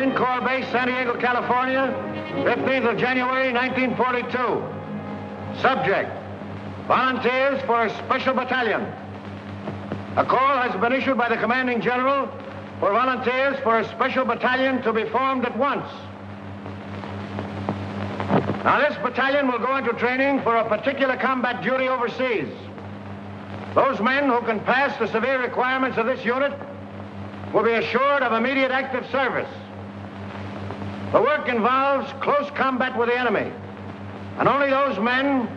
Marine Corps Base, San Diego, California, 15th of January, 1942. Subject, volunteers for a special battalion. A call has been issued by the commanding general for volunteers for a special battalion to be formed at once. Now, this battalion will go into training for a particular combat duty overseas. Those men who can pass the severe requirements of this unit will be assured of immediate active service. The work involves close combat with the enemy, and only those men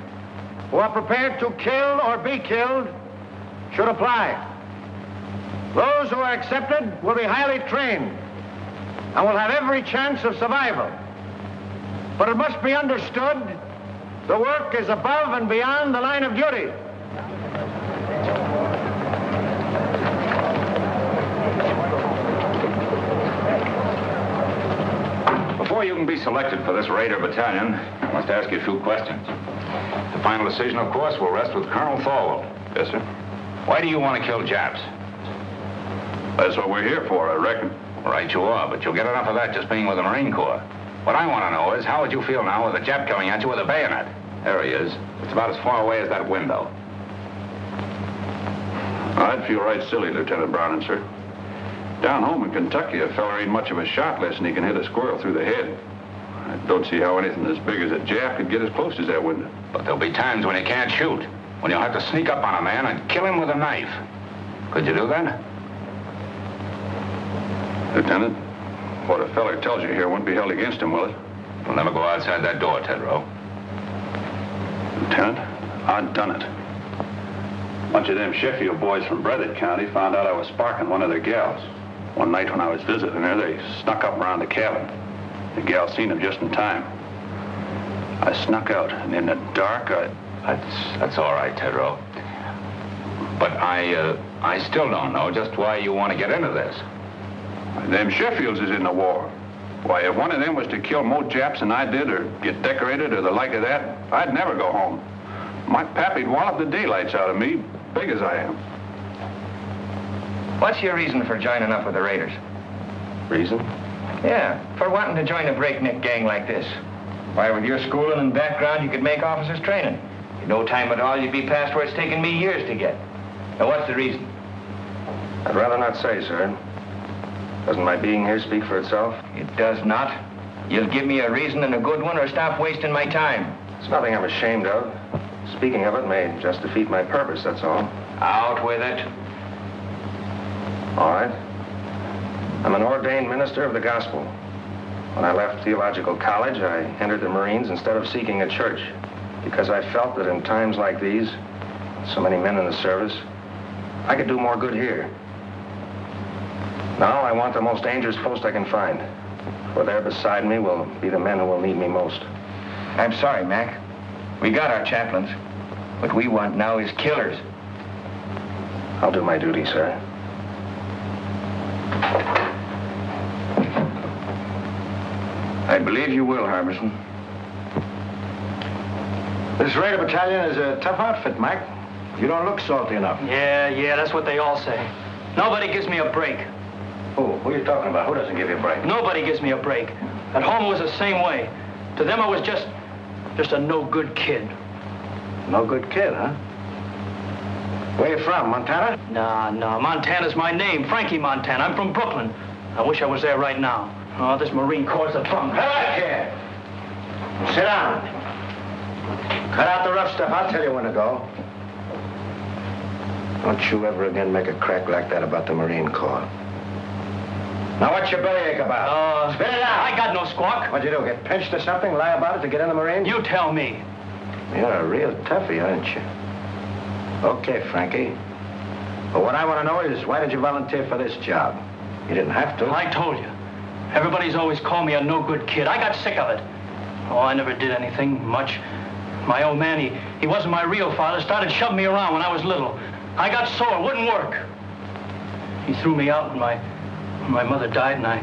who are prepared to kill or be killed should apply. Those who are accepted will be highly trained and will have every chance of survival. But it must be understood, the work is above and beyond the line of duty. Before you can be selected for this Raider battalion, I must ask you a few questions. The final decision, of course, will rest with Colonel Thorwald. Yes, sir. Why do you want to kill Japs? That's what we're here for, I reckon. Right you are, but you'll get enough of that just being with the Marine Corps. What I want to know is, how would you feel now with a Jap coming at you with a bayonet? There he is. It's about as far away as that window. I'd feel right silly, Lieutenant Browning, sir. Down home in Kentucky, a fella ain't much of a shot unless he can hit a squirrel through the head. I don't see how anything as big as a Jap could get as close as that window. But there'll be times when you can't shoot, when you'll have to sneak up on a man and kill him with a knife. Could you do that? Lieutenant, what a feller tells you here won't be held against him, will it? We'll never go outside that door, Tedrow. Lieutenant, I've done it. A bunch of them Sheffield boys from Breathitt County found out I was sparking one of their gals. One night when I was visiting her, they snuck up around the cabin. The gal seen them just in time. I snuck out, and in the dark, That's all right, Tedrow. But I still don't know just why you want to get into this. Them Sheffields is in the war. Why, if one of them was to kill more Japs than I did, or get decorated, or the like of that, I'd never go home. My pappy'd wallop the daylights out of me, big as I am. What's your reason for joining up with the Raiders? Reason? Yeah, for wanting to join a breakneck gang like this. Why, with your schooling and background, you could make officers training. In no time at all, you'd be past where it's taken me years to get. Now, what's the reason? I'd rather not say, sir. Doesn't my being here speak for itself? It does not. You'll give me a reason and a good one, or stop wasting my time. It's nothing I'm ashamed of. Speaking of it may just defeat my purpose, that's all. Out with it. All right. I'm an ordained minister of the gospel. When I left theological college, I entered the Marines instead of seeking a church, because I felt that in times like these, so many men in the service, I could do more good here. Now I want the most dangerous post I can find, for there beside me will be the men who will need me most. I'm sorry, Mac. We got our chaplains. What we want now is killers. I'll do my duty, sir. I believe you will, Harbison. This Raider battalion is a tough outfit, Mike. You don't look salty enough. Yeah, that's what they all say. Nobody gives me a break. Who are you talking about? Who doesn't give you a break? Nobody gives me a break. At home it was the same way. To them I was just a no-good kid. No good kid, huh? Where you from, Montana? No, Montana's my name, Frankie Montana. I'm from Brooklyn. I wish I was there right now. Oh, this Marine Corps' a bum. Come back here. Sit down. Cut out the rough stuff. I'll tell you when to go. Don't you ever again make a crack like that about the Marine Corps. Now, what's your bellyache about? Spit it out. I got no squawk. What'd you do, get pinched or something? Lie about it to get in the Marines? You tell me. You're a real toughie, aren't you? Okay, Frankie. But what I want to know is, why did you volunteer for this job? You didn't have to. I told you. Everybody's always called me a no-good kid. I got sick of it. Oh, I never did anything much. My old man, he wasn't my real father, started shoving me around when I was little. I got sore, wouldn't work. He threw me out when my mother died, and I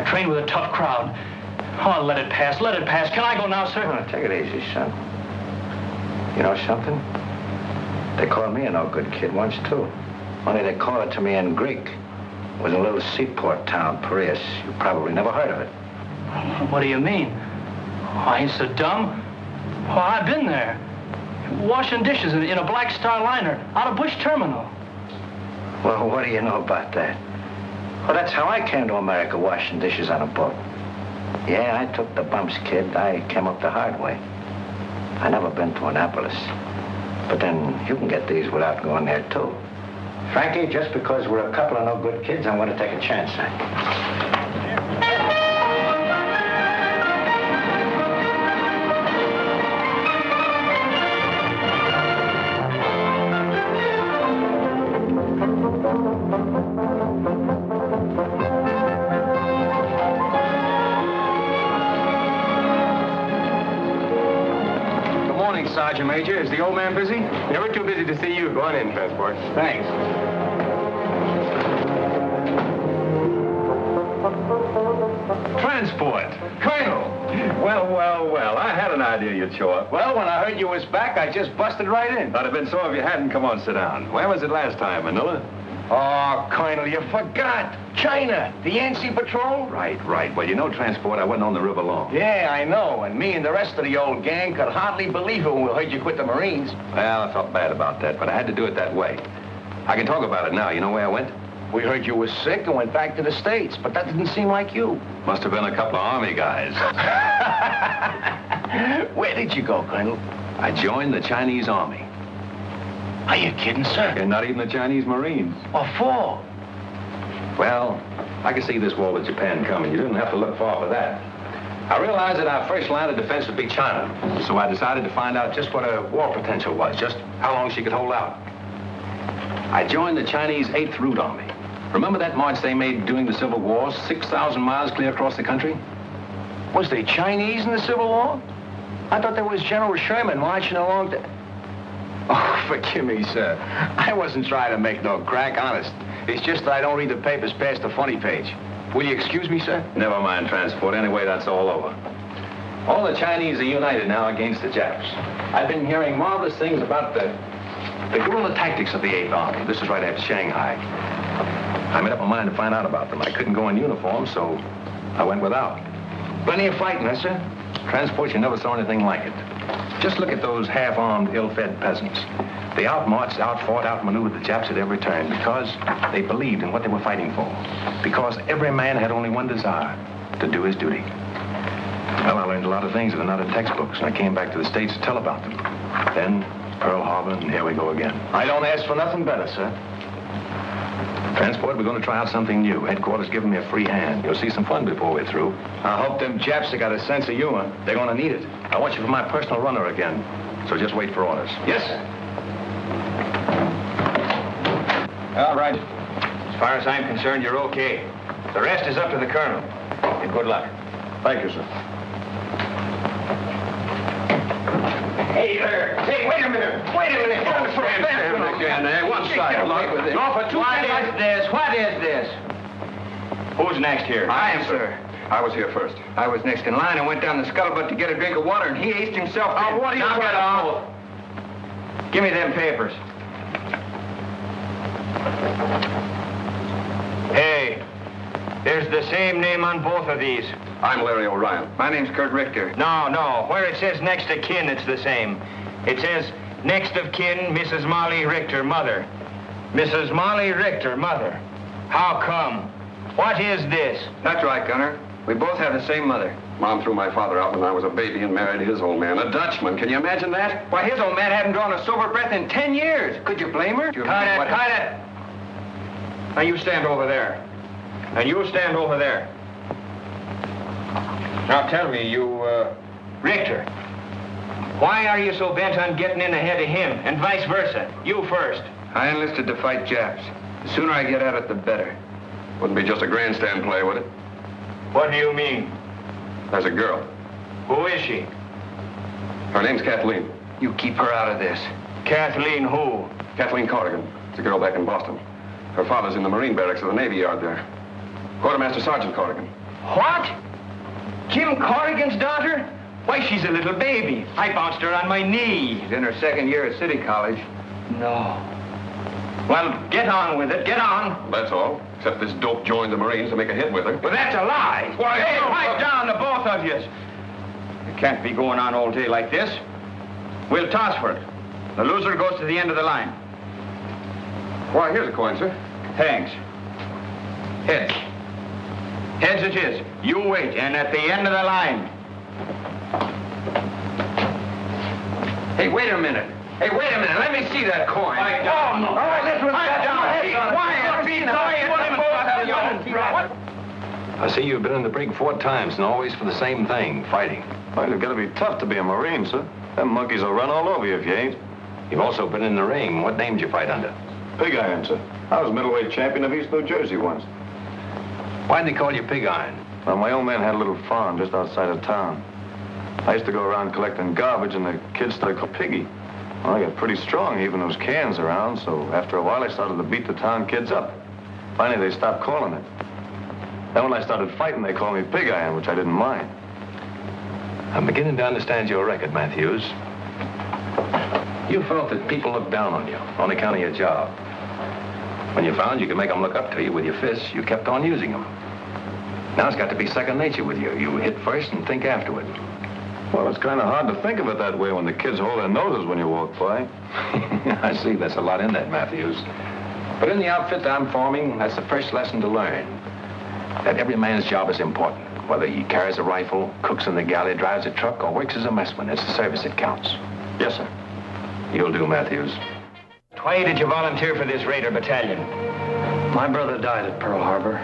trained with a tough crowd. Oh, let it pass. Can I go now, sir? Oh, take it easy, son. You know something? They called me a no-good kid once, too. Only they call it to me in Greek. was a little seaport town, Paris. You probably never heard of it. What do you mean? Oh, I ain't so dumb. Oh, I've been there. Washing dishes in a Black Star liner out of Bush Terminal. Well, what do you know about that? Well, that's how I came to America, washing dishes on a boat. Yeah, I took the bumps, kid. I came up the hard way. I never been to Annapolis. But then you can get these without going there, too. Frankie, just because we're a couple of no good kids, I'm going to take a chance on you. Sergeant Major, is the old man busy? Never too busy to see you. Go on in, Transport. Thanks. Transport. Colonel. Well, I had an idea you'd show up. Well, when I heard you was back, I just busted right in. That'd have been so if you hadn't. Come on, sit down. Where was it last time, Manila? Oh, Colonel, you forgot. China, the Yancey Patrol. Right. Well, you know, Transport, I wasn't on the river long. Yeah, I know. And me and the rest of the old gang could hardly believe it when we heard you quit the Marines. Well, I felt bad about that, but I had to do it that way. I can talk about it now. You know where I went? We heard you was sick and went back to the States, but that didn't seem like you. Must have been a couple of Army guys. Where did you go, Colonel? I joined the Chinese Army. Are you kidding, sir? And not even the Chinese Marines. What for? Well, I could see this war with Japan coming. You didn't have to look far for that. I realized that our first line of defense would be China. So I decided to find out just what her war potential was, just how long she could hold out. I joined the Chinese 8th Route Army. Remember that march they made during the Civil War, 6,000 miles clear across the country? Was they Chinese in the Civil War? I thought there was General Sherman marching along the... Oh, forgive me, sir. I wasn't trying to make no crack, honest. It's just that I don't read the papers past the funny page. Will you excuse me, sir? Never mind, Transport. Anyway, that's all over. All the Chinese are united now against the Japs. I've been hearing marvelous things about the guerrilla tactics of the 8th Army. This is right after Shanghai. I made up my mind to find out about them. I couldn't go in uniform, so I went without. Plenty of fighting, huh, sir? Transport, you never saw anything like it. Just look at those half-armed, ill-fed peasants. They outmarched, outfought, outmaneuvered the Japs at every turn because they believed in what they were fighting for. Because every man had only one desire, to do his duty. Well, I learned a lot of things that are not in textbooks, and I came back to the States to tell about them. Then, Pearl Harbor, and here we go again. I don't ask for nothing better, sir. Transport, we're going to try out something new. Headquarters giving me a free hand. You'll see some fun before we're through. I hope them Japs have got a sense of humor. They're going to need it. I want you for my personal runner again, so just wait for orders. Yes, sir. All right. As far as I'm concerned, you're okay. The rest is up to the colonel. And good luck. Thank you, sir. Hey there. Hey, wait a minute. Wait a minute. One side. Luck with it. No, for two minutes. What is this? Who's next here? I am, sir. I was here first. I was next in line and went down the scuttlebutt to get a drink of water, and he aced himself. Oh, what are you Knock it off. Give me them papers. Hey, there's the same name on both of these. I'm Larry O'Ryan. My name's Kurt Richter. No. Where it says next of kin, it's the same. It says next of kin, Mrs. Molly Richter, mother. Mrs. Molly Richter, mother. How come? What is this? That's right, Gunner. We both have the same mother. Mom threw my father out when I was a baby and married his old man, a Dutchman. Can you imagine that? Why, his old man hadn't drawn a sober breath in 10 years. Could you blame her? Cut it. Now you stand over there. And you stand over there. Now tell me, Richter, why are you so bent on getting in ahead of him, and vice versa? You first. I enlisted to fight Japs. The sooner I get at it, the better. Wouldn't be just a grandstand play, would it? What do you mean? There's a girl. Who is she? Her name's Kathleen. You keep her out of this. Kathleen who? Kathleen Corrigan. It's a girl back in Boston. Her father's in the Marine barracks of the Navy Yard there. Quartermaster Sergeant Corrigan. What? Jim Corrigan's daughter? Why, she's a little baby. I bounced her on my knee. She's in her second year at City College. No. Well, get on with it. Get on. That's all. Except this dope joined the Marines to make a hit with her. But that's a lie. Why, Hey, no, pipe down, the both of you. You can't be going on all day like this. We'll toss for it. The loser goes to the end of the line. Why, here's a coin, sir. Thanks. Heads. Heads it is. You wait, and at the end of the line. Hey, wait a minute. Hey, wait a minute. Let me see that coin. Pipe down. Oh, this was Pipe down. Quiet. Be quiet. I see you've been in the brig 4 times and always for the same thing, fighting. Well, you've got to be tough to be a Marine, sir. Them monkeys will run all over you if you ain't. You've also been in the ring. What name did you fight under? Pig Iron, sir. I was middleweight champion of East New Jersey once. Why'd they call you Pig Iron? Well, my old man had a little farm just outside of town. I used to go around collecting garbage, and the kids started calling Piggy. Well, I got pretty strong, even those cans around, so after a while I started to beat the town kids up. Finally, they stopped calling it. Then when I started fighting, they called me Pig Iron, which I didn't mind. I'm beginning to understand your record, Matthews. You felt that people looked down on you on account of your job. When you found you could make them look up to you with your fists, you kept on using them. Now it's got to be second nature with you. You hit first and think afterward. Well, it's kind of hard to think of it that way when the kids hold their noses when you walk by. I see. There's a lot in that, Matthews. But in the outfit that I'm forming, that's the first lesson to learn. That every man's job is important. Whether he carries a rifle, cooks in the galley, drives a truck, or works as a messman, it's the service that counts. Yes, sir. You'll do, Matthews. Why did you volunteer for this Raider battalion? My brother died at Pearl Harbor.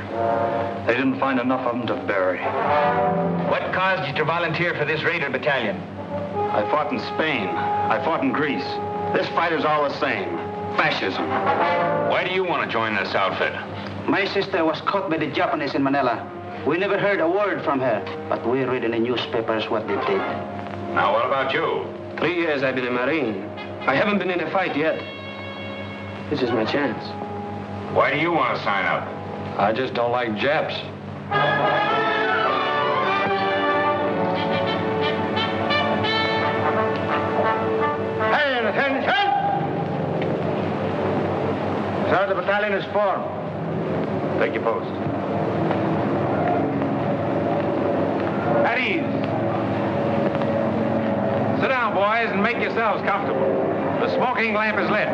They didn't find enough of him to bury. What caused you to volunteer for this Raider battalion? I fought in Spain. I fought in Greece. This fight is all the same. Fascism. Why do you want to join this outfit? My sister was caught by the Japanese in Manila. We never heard a word from her, but we read in the newspapers what they did. Now, what about you? 3 years I've been a Marine. I haven't been in a fight yet. This is my chance. Why do you want to sign up? I just don't like Japs. Hey, attention! So the battalion is formed. Take your post. At ease. Sit down, boys, and make yourselves comfortable. The smoking lamp is lit.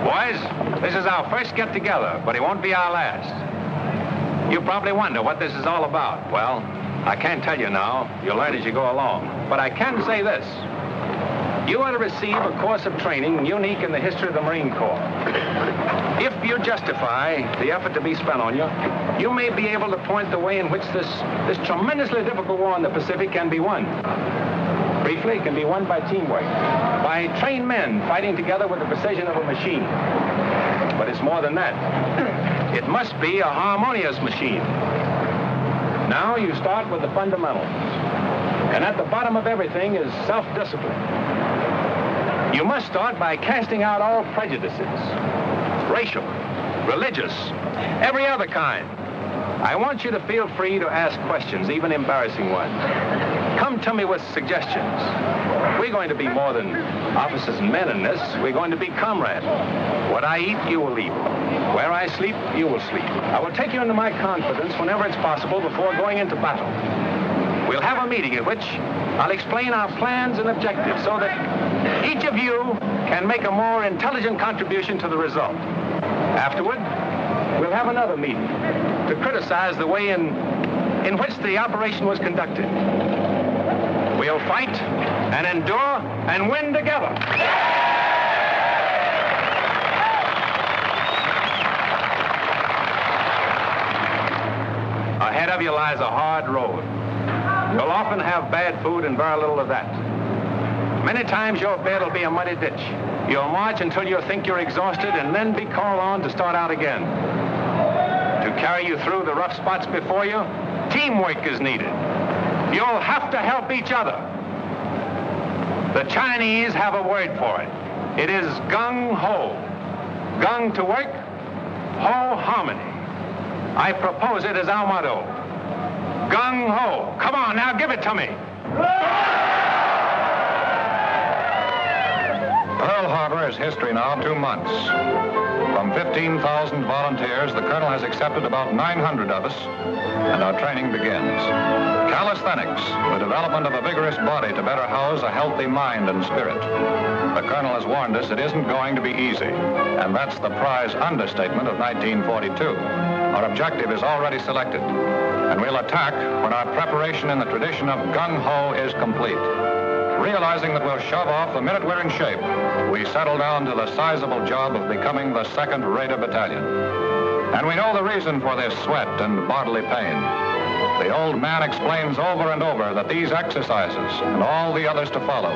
Boys, this is our first get-together, but it won't be our last. You probably wonder what this is all about. Well, I can't tell you now. You'll learn as you go along. But I can say this. You are to receive a course of training unique in the history of the Marine Corps. If you justify the effort to be spent on you, you may be able to point the way in which this tremendously difficult war in the Pacific can be won. Briefly, it can be won by teamwork, by trained men fighting together with the precision of a machine. But it's more than that. It must be a harmonious machine. Now you start with the fundamentals. And at the bottom of everything is self-discipline. You must start by casting out all prejudices, racial, religious, every other kind. I want you to feel free to ask questions, even embarrassing ones. Come to me with suggestions. We're going to be more than officers and men in this. We're going to be comrades. What I eat, you will eat. Where I sleep, you will sleep. I will take you into my confidence whenever it's possible before going into battle. We'll have a meeting at which I'll explain our plans and objectives so that each of you can make a more intelligent contribution to the result. Afterward, we'll have another meeting to criticize the way in which the operation was conducted. We'll fight and endure and win together. Ahead of you lies a hard road. You'll often have bad food and very little of that. Many times your bed will be a muddy ditch. You'll march until you think you're exhausted and then be called on to start out again. To carry you through the rough spots before you, teamwork is needed. You'll have to help each other. The Chinese have a word for it. It is Gung Ho. Gung to work, Ho harmony. I propose it as our motto. Gung Ho. Come on, now give it to me. history now 2 months. From 15,000 volunteers, the colonel has accepted about 900 of us, and our training begins. Calisthenics, the development of a vigorous body to better house a healthy mind and spirit. The colonel has warned us it isn't going to be easy, and that's the prize understatement of 1942. Our objective is already selected, and we'll attack when our preparation in the tradition of Gung Ho is complete. Realizing that we'll shove off the minute we're in shape, we settle down to the sizable job of becoming the 2nd Raider Battalion. And we know the reason for this sweat and bodily pain. The old man explains over and over that these exercises, and all the others to follow,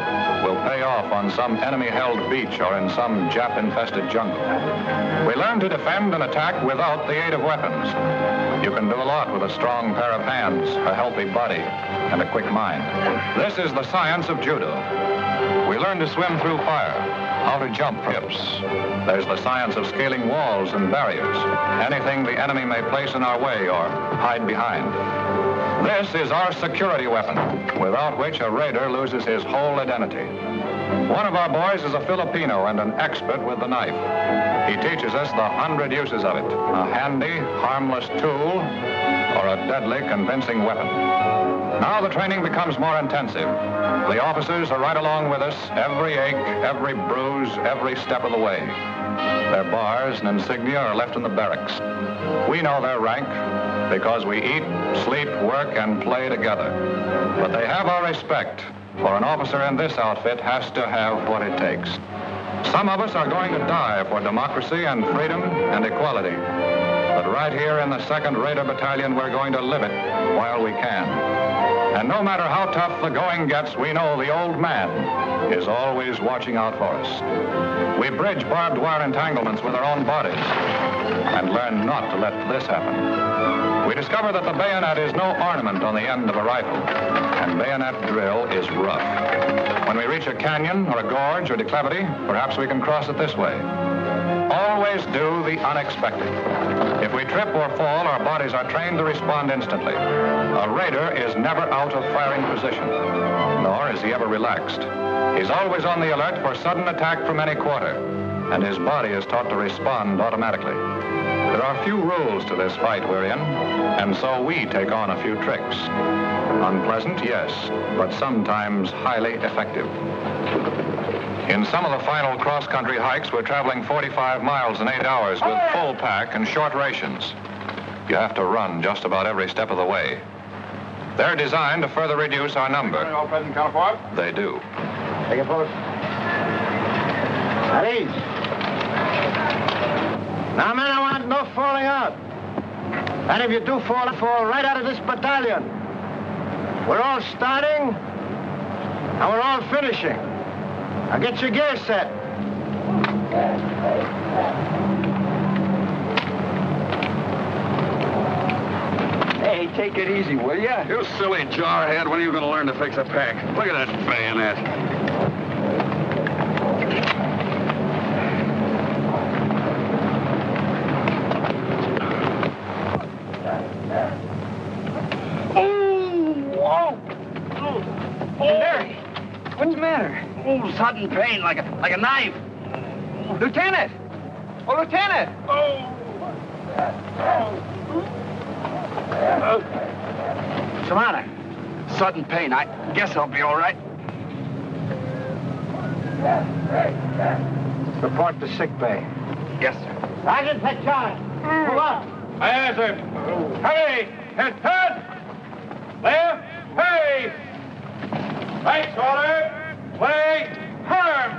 will pay off on some enemy-held beach or in some Jap-infested jungle. We learn to defend and attack without the aid of weapons. You can do a lot with a strong pair of hands, a healthy body, and a quick mind. This is the science of judo. We learn to swim through fire, how to jump from hips. There's the science of scaling walls and barriers, anything the enemy may place in our way or hide behind. This is our security weapon, without which a raider loses his whole identity. One of our boys is a Filipino and an expert with the knife. He teaches us the 100 uses of it, a handy, harmless tool, or a deadly, convincing weapon. Now the training becomes more intensive. The officers are right along with us, every ache, every bruise, every step of the way. Their bars and insignia are left in the barracks. We know their rank because we eat, sleep, work, and play together. But they have our respect, for an officer in this outfit has to have what it takes. Some of us are going to die for democracy and freedom and equality. But right here in the 2nd Raider Battalion, we're going to live it while we can. And no matter how tough the going gets, we know the old man is always watching out for us. We bridge barbed wire entanglements with our own bodies and learn not to let this happen. We discover that the bayonet is no ornament on the end of a rifle, and bayonet drill is rough. When we reach a canyon or a gorge or declivity, perhaps we can cross it this way. Always do the unexpected. If we trip or fall, our bodies are trained to respond instantly. A raider is never out of firing position, nor is he ever relaxed. He's always on the alert for sudden attack from any quarter, and his body is taught to respond automatically. There are few rules to this fight we're in, and so we take on a few tricks. Unpleasant, yes, but sometimes highly effective. In some of the final cross-country hikes, we're traveling 45 miles in 8 hours with full pack and short rations. You have to run just about every step of the way. They're designed to further reduce our number. All present, counterpart. They do. Take a post. At ease. Now, men, I want no falling out. And if you do fall right out of this battalion. We're all starting, and we're all finishing. Now get your gear set. Hey, take it easy, will ya? You silly jarhead. When are you going to learn to fix a pack? Look at that bayonet. What's the matter? Oh, sudden pain, like a knife. Lieutenant! Oh, Lieutenant! What's the matter? Sudden pain. I guess I'll be all right. Report to sick bay. Yes, sir. Sergeant, take charge. Move up. Aye, aye, sir. Hurry! Head! Left! Hey! Right shoulder! Leg! Firm!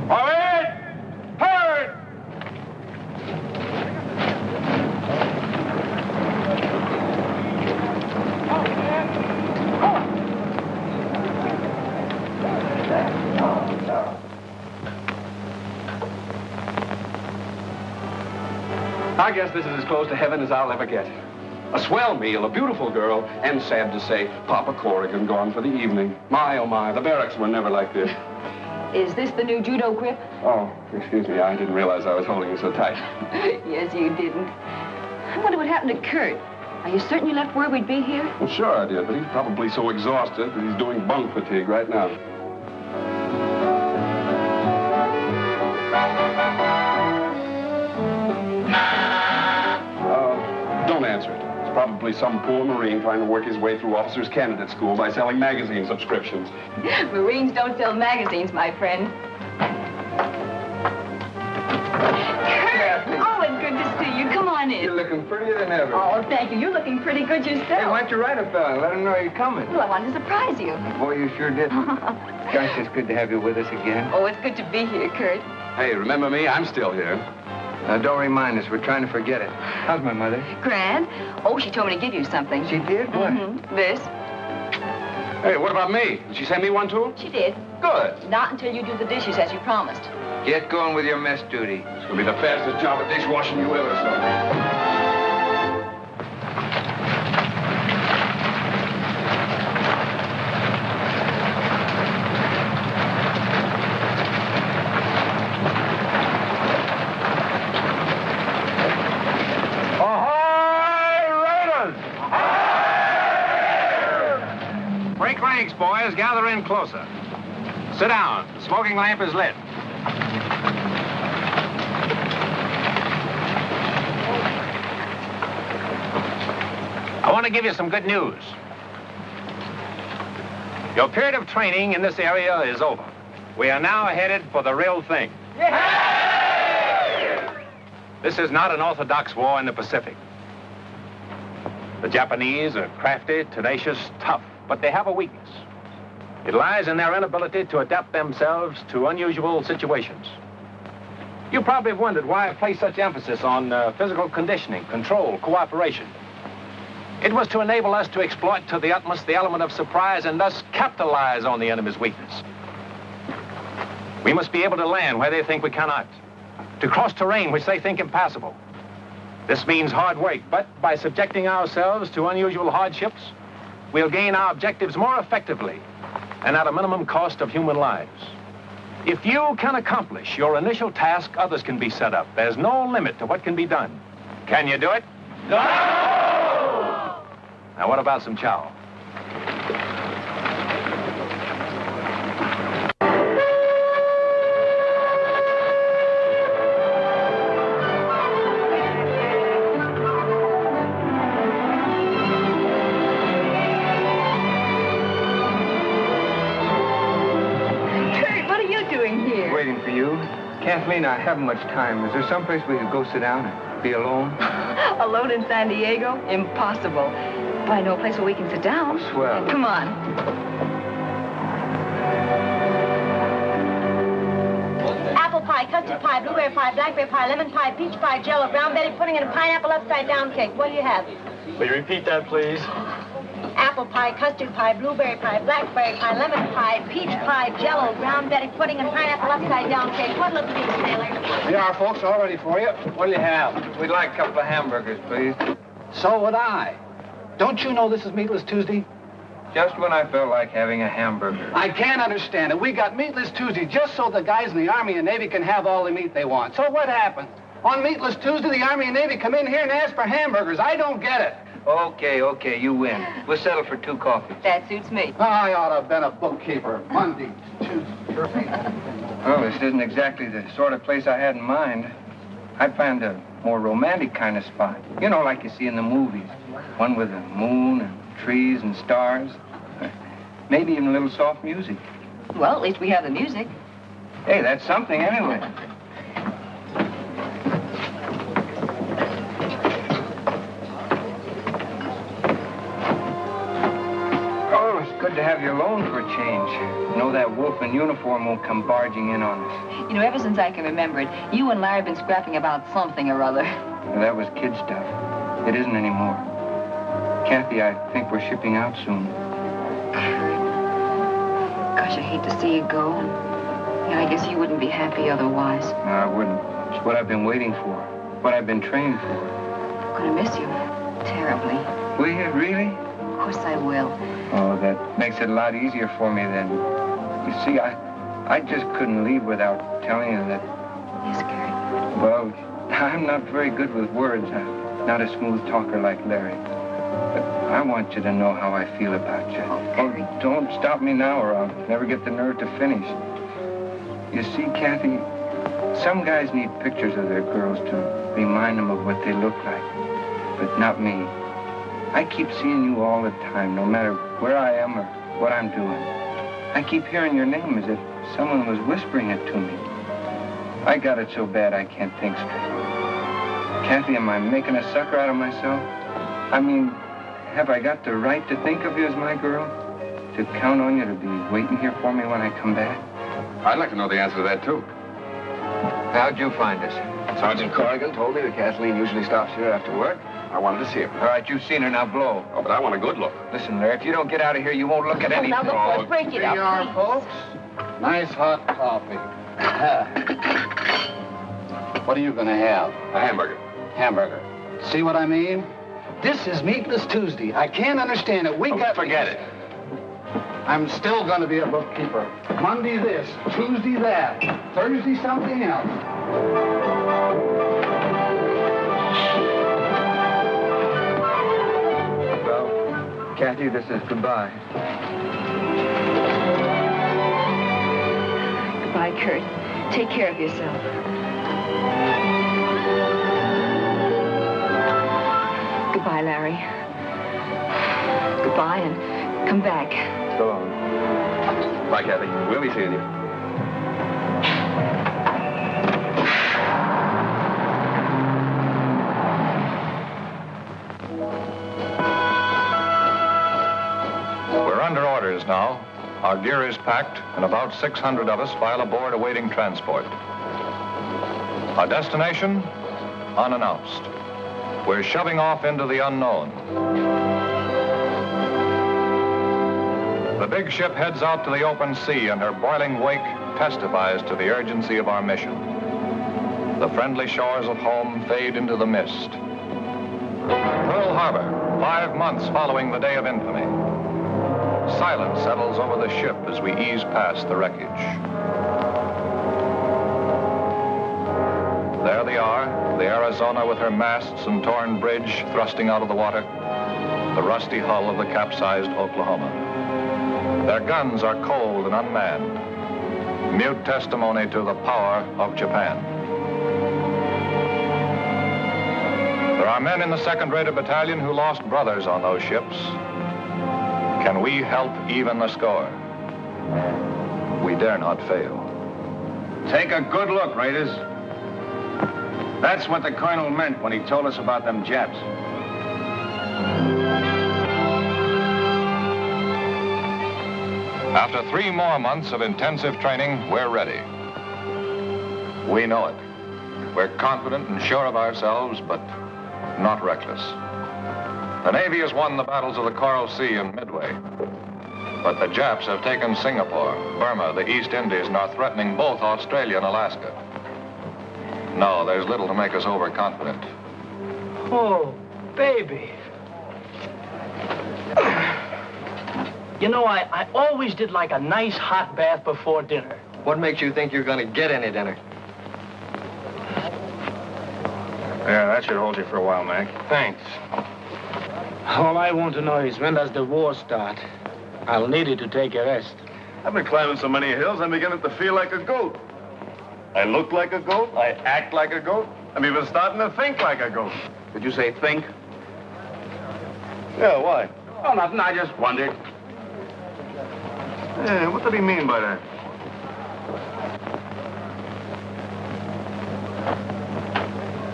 Forward! Forward! I guess this is as close to heaven as I'll ever get. A swell meal, a beautiful girl, and sad to say, Papa Corrigan gone for the evening. My, oh my, the barracks were never like this. Is this the new judo grip? Oh, excuse me, I didn't realize I was holding you so tight. Yes, you didn't. I wonder what happened to Kurt. Are you certain you left word we'd be here? Well, sure I did, but he's probably so exhausted that he's doing bunk fatigue right now. Probably some poor Marine trying to work his way through officers' candidate school by selling magazine subscriptions. Marines don't sell magazines, my friend. Kurt! Oh, it's good to see you. Come on in. You're looking prettier than ever. Oh, thank you. You're looking pretty good yourself. Hey, why don't you write a fella and let him know you're coming? Well, I wanted to surprise you. Boy, you sure did. Gosh, it's good to have you with us again. Oh, it's good to be here, Kurt. Hey, remember me? I'm still here. Now, don't remind us. We're trying to forget it. How's my mother? Grand. Oh, she told me to give you something. She did? What? This. Hey, what about me? Did she send me one, too? She did. Good. Not until you do the dishes as you promised. Get going with your mess duty. It's going to be the fastest job of dishwashing you ever saw. Break ranks, boys. Gather in closer. Sit down. The smoking lamp is lit. I want to give you some good news. Your period of training in this area is over. We are now headed for the real thing. This is not an orthodox war in the Pacific. The Japanese are crafty, tenacious, tough, but they have a weakness. It lies in their inability to adapt themselves to unusual situations. You probably have wondered why I place such emphasis on physical conditioning, control, cooperation. It was to enable us to exploit to the utmost the element of surprise and thus capitalize on the enemy's weakness. We must be able to land where they think we cannot, to cross terrain which they think impassable. This means hard work, but by subjecting ourselves to unusual hardships, we'll gain our objectives more effectively and at a minimum cost of human lives. If you can accomplish your initial task, others can be set up. There's no limit to what can be done. Can you do it? No! Now, what about some chow? Waiting for you. Kathleen, I haven't much time. Is there someplace we could go sit down and be alone? Alone in San Diego? Impossible. But I know a place where we can sit down. Oh, swell. Come on. Apple pie, custard pie, blueberry pie, blackberry pie, lemon pie, peach pie, jello, brown Betty pudding, and a pineapple upside-down cake. What do you have? Will you repeat that, please? Apple pie, custard pie, blueberry pie, blackberry pie, lemon pie, peach pie, jello, brown Betty pudding, and pineapple upside-down cake. What'll it be, sailor? Here are folks, all ready for you. What'll you have? We'd like a couple of hamburgers, please. So would I. Don't you know this is Meatless Tuesday? Just when I felt like having a hamburger. I can't understand it. We got Meatless Tuesday just so the guys in the Army and Navy can have all the meat they want. So what happened? On Meatless Tuesday, the Army and Navy come in here and ask for hamburgers. I don't get it. Okay, you win. We'll settle for 2 coffees. That suits me. I ought to have been a bookkeeper. Monday, Tuesday. Well, this isn't exactly the sort of place I had in mind. I planned a more romantic kind of spot. You know, like you see in the movies. One with the moon and trees and stars. Maybe even a little soft music. Well, at least we have the music. Hey, that's something anyway. Good to have you alone for a change. Know that wolf in uniform won't come barging in on us. You know, ever since I can remember it, you and Larry have been scrapping about something or other. Well, that was kid stuff. It isn't anymore. Kathy, I think we're shipping out soon. Gosh, I hate to see you go. Yeah, I guess you wouldn't be happy otherwise. No, I wouldn't. It's what I've been waiting for. What I've been trained for. I'm gonna miss you. Terribly. Will you, really? Of course I will. Oh, that makes it a lot easier for me then. You see, I just couldn't leave without telling you that... Yes, Kurt? Well, I'm not very good with words. I'm not a smooth talker like Larry. But I want you to know how I feel about you. Oh, don't stop me now or I'll never get the nerve to finish. You see, Kathy, some guys need pictures of their girls to remind them of what they look like. But not me. I keep seeing you all the time, no matter where I am or what I'm doing. I keep hearing your name as if someone was whispering it to me. I got it so bad I can't think straight. Kathy, am I making a sucker out of myself? I mean, have I got the right to think of you as my girl? To count on you to be waiting here for me when I come back? I'd like to know the answer to that, too. How'd you find us? Sergeant Corrigan told me that Kathleen usually stops here after work. I wanted to see her. All right, you've seen her, now blow. Oh, but I want a good look. Listen, Larry, if you don't get out of here, you won't look at anything. Now, look, boys, break it up, are, please. folks. Nice hot coffee. What are you going to have? A hamburger. Hamburger. See what I mean? This is Meatless Tuesday. I can't understand it. Forget it. I'm still going to be a bookkeeper. Monday this, Tuesday that, Thursday something else. Well, Kathy, this is goodbye. Goodbye, Kurt. Take care of yourself. Goodbye, Larry. Goodbye, and come back. So long. Bye, Kathy. We'll be seeing you. We're under orders now. Our gear is packed, and about 600 of us file aboard awaiting transport. Our destination? Unannounced. We're shoving off into the unknown. The big ship heads out to the open sea, and her boiling wake testifies to the urgency of our mission. The friendly shores of home fade into the mist. Pearl Harbor, 5 months following the day of infamy. Silence settles over the ship as we ease past the wreckage. There they are, the Arizona with her masts and torn bridge thrusting out of the water, the rusty hull of the capsized Oklahoma. Their guns are cold and unmanned, mute testimony to the power of Japan. There are men in the 2nd Rated Battalion who lost brothers on those ships. Can we help even the score? We dare not fail. Take a good look, Raiders. That's what the colonel meant when he told us about them Japs. After 3 more months of intensive training, we're ready. We know it. We're confident and sure of ourselves, but not reckless. The Navy has won the battles of the Coral Sea and Midway. But the Japs have taken Singapore, Burma, the East Indies, and are threatening both Australia and Alaska. No, there's little to make us overconfident. Oh, baby. You know, I always did like a nice hot bath before dinner. What makes you think you're going to get any dinner? Yeah, that should hold you for a while, Mac. Thanks. All I want to know is when does the war start? I'll need it to take a rest. I've been climbing so many hills, I'm beginning to feel like a goat. I look like a goat. I act like a goat. I'm even starting to think like a goat. Did you say think? Yeah, why? Oh, nothing. I just wondered. Yeah, what did he mean by that?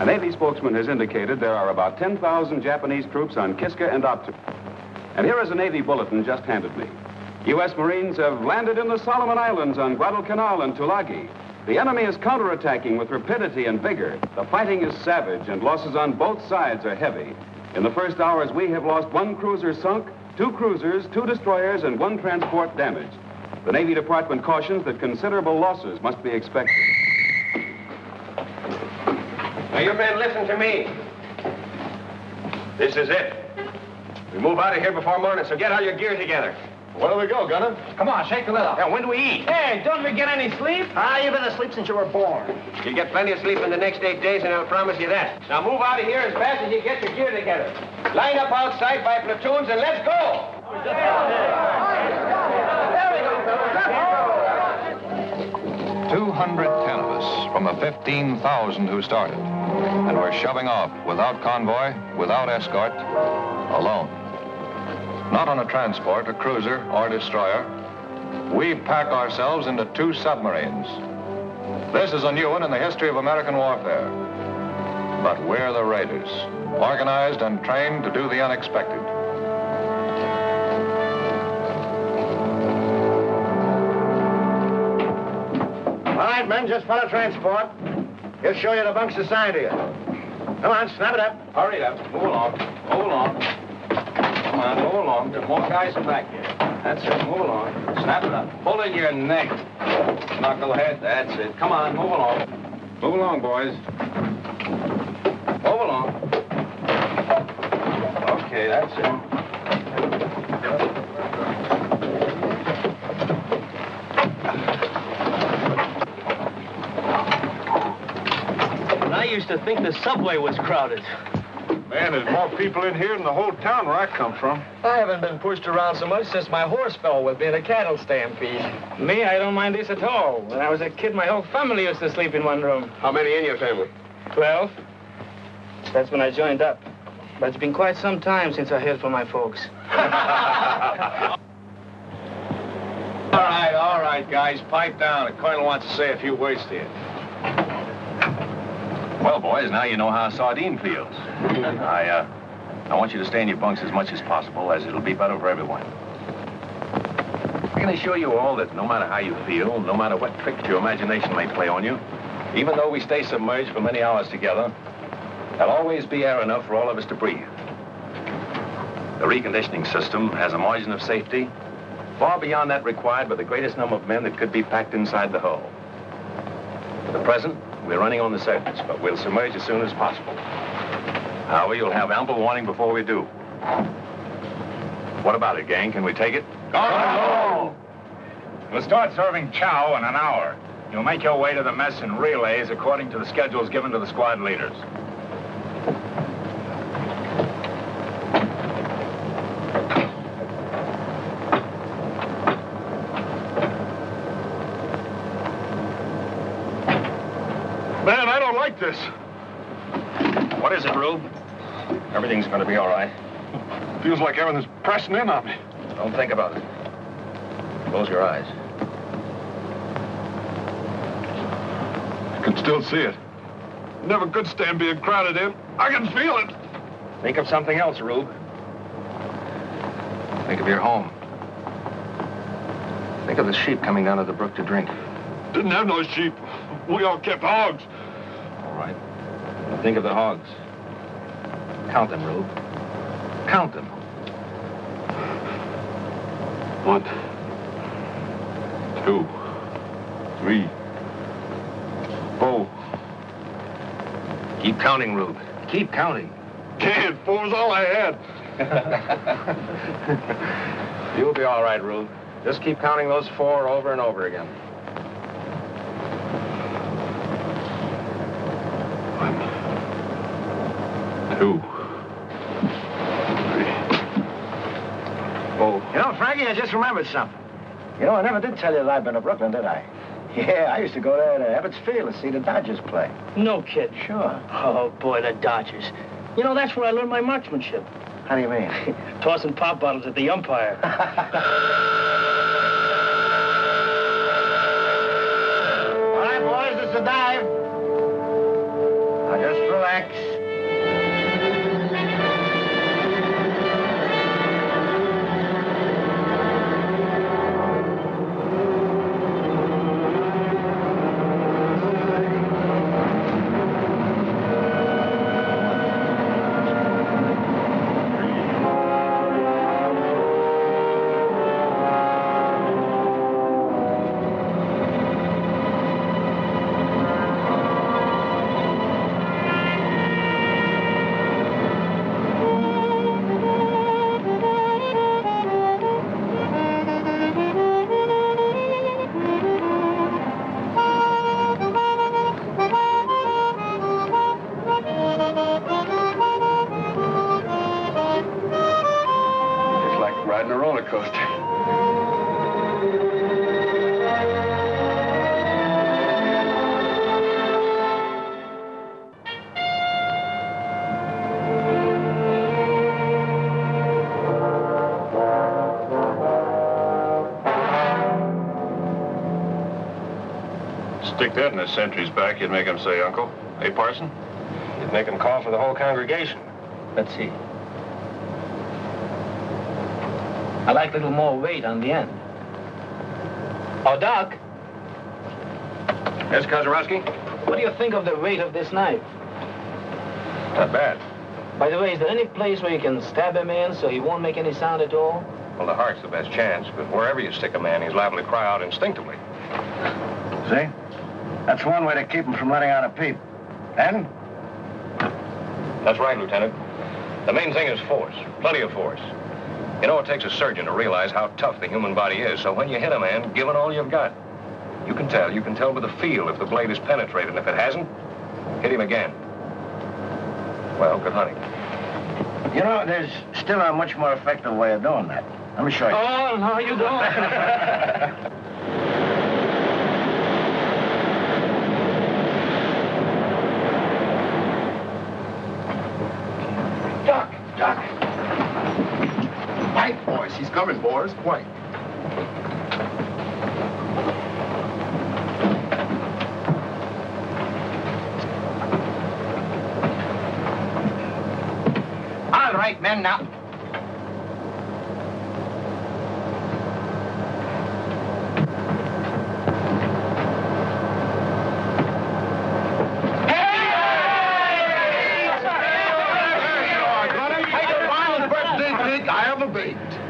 A Navy spokesman has indicated there are about 10,000 Japanese troops on Kiska and Attu. And here is a Navy bulletin just handed me. U.S. Marines have landed in the Solomon Islands on Guadalcanal and Tulagi. The enemy is counterattacking with rapidity and vigor. The fighting is savage, and losses on both sides are heavy. In the first hours, we have lost 1 cruiser sunk, 2 cruisers, 2 destroyers, and 1 transport damaged. The Navy Department cautions that considerable losses must be expected. Now, you men, listen to me. This is it. We move out of here before morning, so get all your gear together. Where do we go, Gunner? Come on, shake the lid off. Now, when do we eat? Hey, don't we get any sleep? You've been asleep since you were born. You'll get plenty of sleep in the next 8 days, and I'll promise you that. Now, move out of here as fast as you get your gear together. Line up outside by platoons, and let's go! 210 of us from the 15,000 who started. And we're shoving off without convoy, without escort, alone. Not on a transport, a cruiser, or destroyer. We pack ourselves into 2 submarines. This is a new one in the history of American warfare. But we're the Raiders, organized and trained to do the unexpected. All right, men, just follow transport. He'll show you the bunks assigned to you. Come on, snap it up. Hurry up. Move along. Move along. Come on, move along. There are more guys in back here. That's it. Move along. Snap it up. Pull in your neck. Knucklehead. That's it. Come on, move along. Move along, boys. Move along. Okay, that's it. I used to think the subway was crowded. Man, there's more people in here than the whole town where I come from. I haven't been pushed around so much since my horse fell with me in a cattle stampede. Me, I don't mind this at all. When I was a kid, my whole family used to sleep in one room. How many in your family? 12. That's when I joined up. But it's been quite some time since I heard from my folks. All right, guys, pipe down. The colonel wants to say a few words to you. Well, boys, now you know how a sardine feels. I want you to stay in your bunks as much as possible, as it'll be better for everyone. I can assure you all that no matter how you feel, no matter what tricks your imagination may play on you, even though we stay submerged for many hours together, there'll always be air enough for all of us to breathe. The reconditioning system has a margin of safety far beyond that required by the greatest number of men that could be packed inside the hull. For the present, we're running on the surface, but we'll submerge as soon as possible. However, you'll have ample warning before we do. What about it, gang? Can we take it? Go! We'll start serving chow in an hour. You'll make your way to the mess in relays according to the schedules given to the squad leaders. Man, I don't like this. What is it, Rube? Everything's going to be all right. Feels like everything's pressing in on me. Don't think about it. Close your eyes. I can still see it. Never could stand being crowded in. I can feel it. Think of something else, Rube. Think of your home. Think of the sheep coming down to the brook to drink. Didn't have no sheep. We all kept hogs. All right. Now think of the hogs. Count them, Rube. Count them. 1, 2, 3, 4. Keep counting, Rube. Keep counting. Can't. 4's all I had. You'll be all right, Rube. Just keep counting those 4 over and over again. 1, 2, 3, 4. You know, Frankie, I just remembered something. You know, I never did tell you that I've been to Brooklyn, did I? Yeah, I used to go there to Ebbets Field to see the Dodgers play. No kid. Sure. Oh, boy, the Dodgers. You know, that's where I learned my marksmanship. How do you mean? Tossing pop bottles at the umpire. All right, boys, it's a dive. Now, just relax. Stick that in his sentry's back, you'd make him say, Uncle. Hey, Parson? You'd make him call for the whole congregation. Let's see. I like a little more weight on the end. Oh, Doc. Yes, Kozarowski? What do you think of the weight of this knife? Not bad. By the way, is there any place where you can stab a man so he won't make any sound at all? Well, the heart's the best chance, but wherever you stick a man, he's liable to cry out instinctively. See? That's one way to keep him from letting out a peep. And? That's right, Lieutenant. The main thing is force. Plenty of force. You know, it takes a surgeon to realize how tough the human body is, so when you hit a man, give it all you've got. You can tell by the feel if the blade is penetrated, and if it hasn't, hit him again. Well, good hunting. You know, there's still a much more effective way of doing that. Let me show you. Oh, no, you don't. Doc. White, boys. He's coming, boys. White. All right, men, now.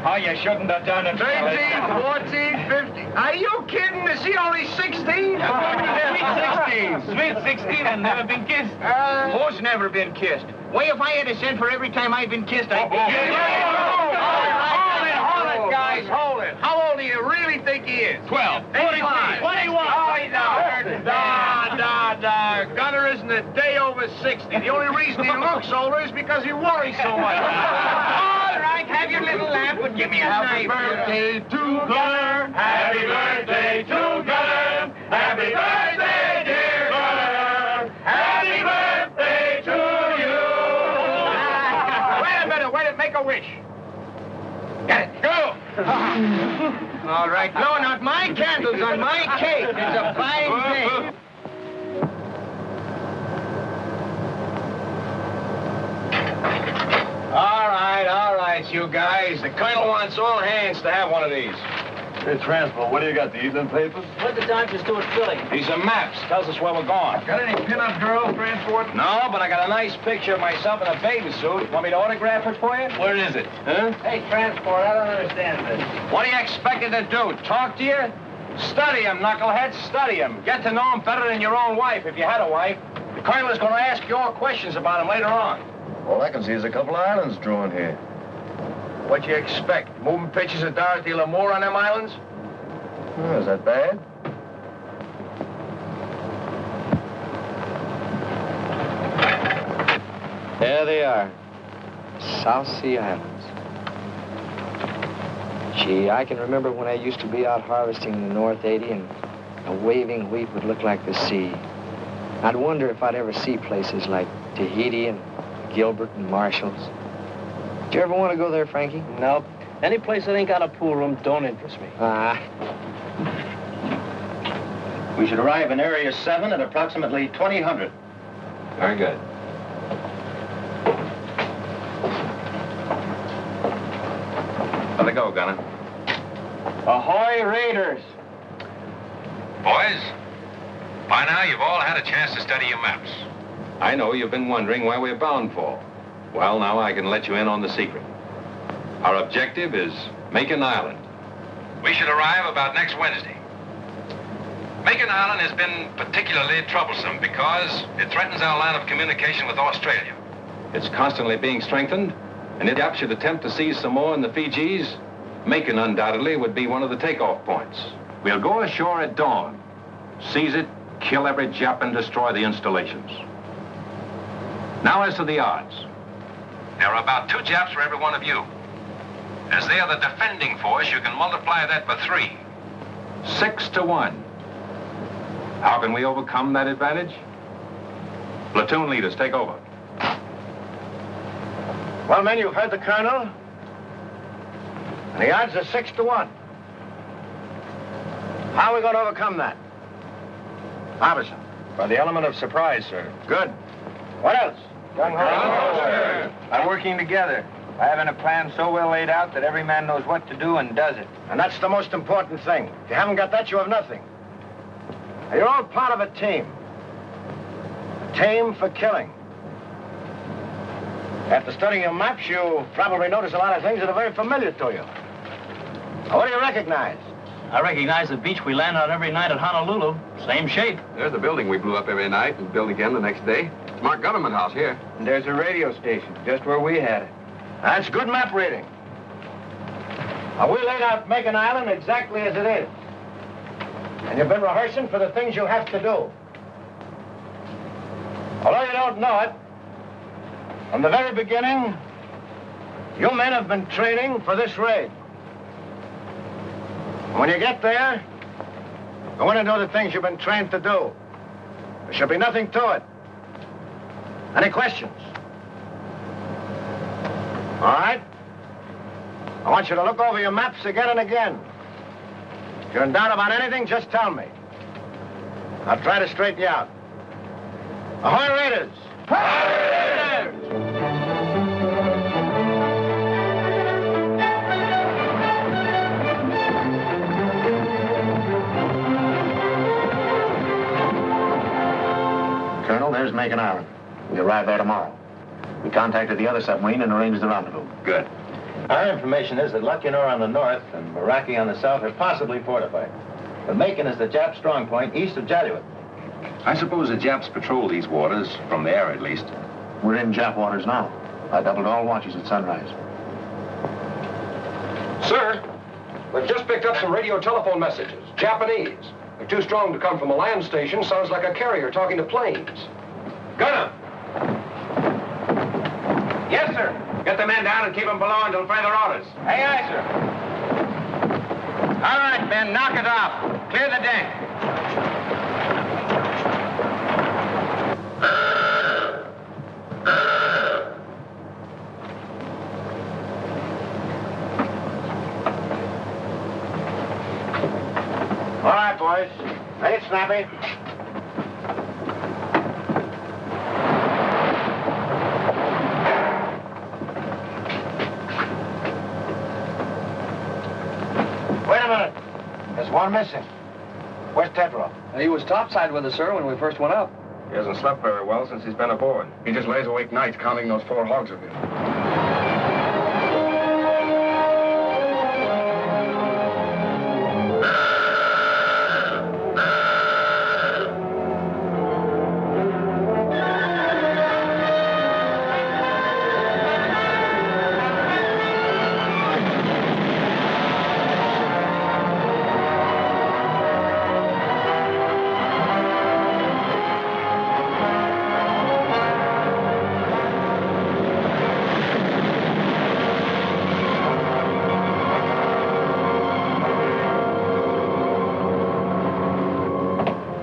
Oh, you shouldn't have done it. 13, 14, 15. Are you kidding? Is he only 16? Sweet 16 and never been kissed. Who's never been kissed? Why, if I had to send for every time I've been kissed, I'd be... Hold it, guys, hold it. How old do you really think he is? 12. 21. 21. Oh, he's out. Nah. Gunner isn't a day over 60. The only reason he looks older is because he worries so much. All right, have your little laugh, but give me a knife. Happy birthday to Gunner. Happy birthday to Gunner. Happy birthday, dear Gunner. Happy birthday to you. Wait a minute. Make a wish. Get it. Go. All right, blowing out my candles on my cake. It's a fine day. All right, you guys. The colonel wants all hands to have one of these. Hey, Transport, what do you got, the evening papers? When's the time for Stuart filling? These are maps. Tells us where we're going. Got any pin-up girls, Transport? No, but I got a nice picture of myself in a bathing suit. Want me to autograph it for you? Where is it? Huh? Hey, Transport, I don't understand this. What do you expect it to do? Talk to you? Study him, knuckleheads. Study him. Get to know him better than your own wife, if you had a wife. The colonel is going to ask you all questions about him later on. All I can see is a couple of islands drawn here. What you expect? Moving pictures of Dorothy Lamour on them islands? Oh, is that bad? There they are. South Sea Islands. Gee, I can remember when I used to be out harvesting in the North 80 and a waving wheat would look like the sea. I'd wonder if I'd ever see places like Tahiti and Gilbert and Marshall's. Did you ever want to go there, Frankie? Nope. Any place that ain't got a pool room don't interest me. We should arrive in Area 7 at approximately 2000. Very good. Let it go, Gunner. Ahoy, Raiders! Boys, by now you've all had a chance to study your maps. I know you've been wondering where we're bound for. Well, now I can let you in on the secret. Our objective is Macon Island. We should arrive about next Wednesday. Macon Island has been particularly troublesome because it threatens our line of communication with Australia. It's constantly being strengthened, and if Yap should attempt to seize Samoa and the Fijis, Macon undoubtedly would be one of the takeoff points. We'll go ashore at dawn, seize it, kill every Jap, and destroy the installations. Now as to the odds. There are about 2 Japs for every one of you. As they are the defending force, you can multiply that by 3. 6 to 1. How can we overcome that advantage? Platoon leaders, take over. Well, men, you've heard the colonel. And the odds are 6 to 1. How are we going to overcome that? Harbison. For the element of surprise, sir. Good. What else? Gung Ho, sir. By working together. By having a plan so well laid out that every man knows what to do and does it. And that's the most important thing. If you haven't got that, you have nothing. Now, you're all part of a team. A team for killing. After studying your maps, you probably notice a lot of things that are very familiar to you. Now, what do you recognize? I recognize the beach we land on every night at Honolulu. Same shape. There's the building we blew up every night and built again the next day. It's marked Government House here. And there's a radio station, just where we had it. That's good map reading. Now, we laid out Macon Island exactly as it is. And you've been rehearsing for the things you have to do. Although you don't know it, from the very beginning, you men have been training for this raid. When you get there, go in and do the things you've been trained to do. There should be nothing to it. Any questions? All right? I want you to look over your maps again and again. If you're in doubt about anything, just tell me. I'll try to straighten you out. Ahoy, Raiders! Ahoy, Raiders! Colonel, there's Macon Island. We arrive there tomorrow. We contacted the other submarine and arranged the rendezvous. Good. Our information is that Lucknow on the north and Meraki on the south are possibly fortified. But Macon is the Jap strong point east of Jaluit. I suppose the Japs patrol these waters, from there at least. We're in Jap waters now. I doubled all watches at sunrise. Sir, we've just picked up some radio telephone messages. Japanese. They're too strong to come from a land station. Sounds like a carrier talking to planes. Gunner! Yes, sir. Get the men down and keep them below until further orders. Aye, aye, sir. All right, men, knock it off. Clear the deck. All right, boys. Make it snappy. Wait a minute. There's one missing. Where's Tedrow? He was topside with us, sir, when we first went up. He hasn't slept very well since he's been aboard. He just lays awake nights counting those 4 hogs of his.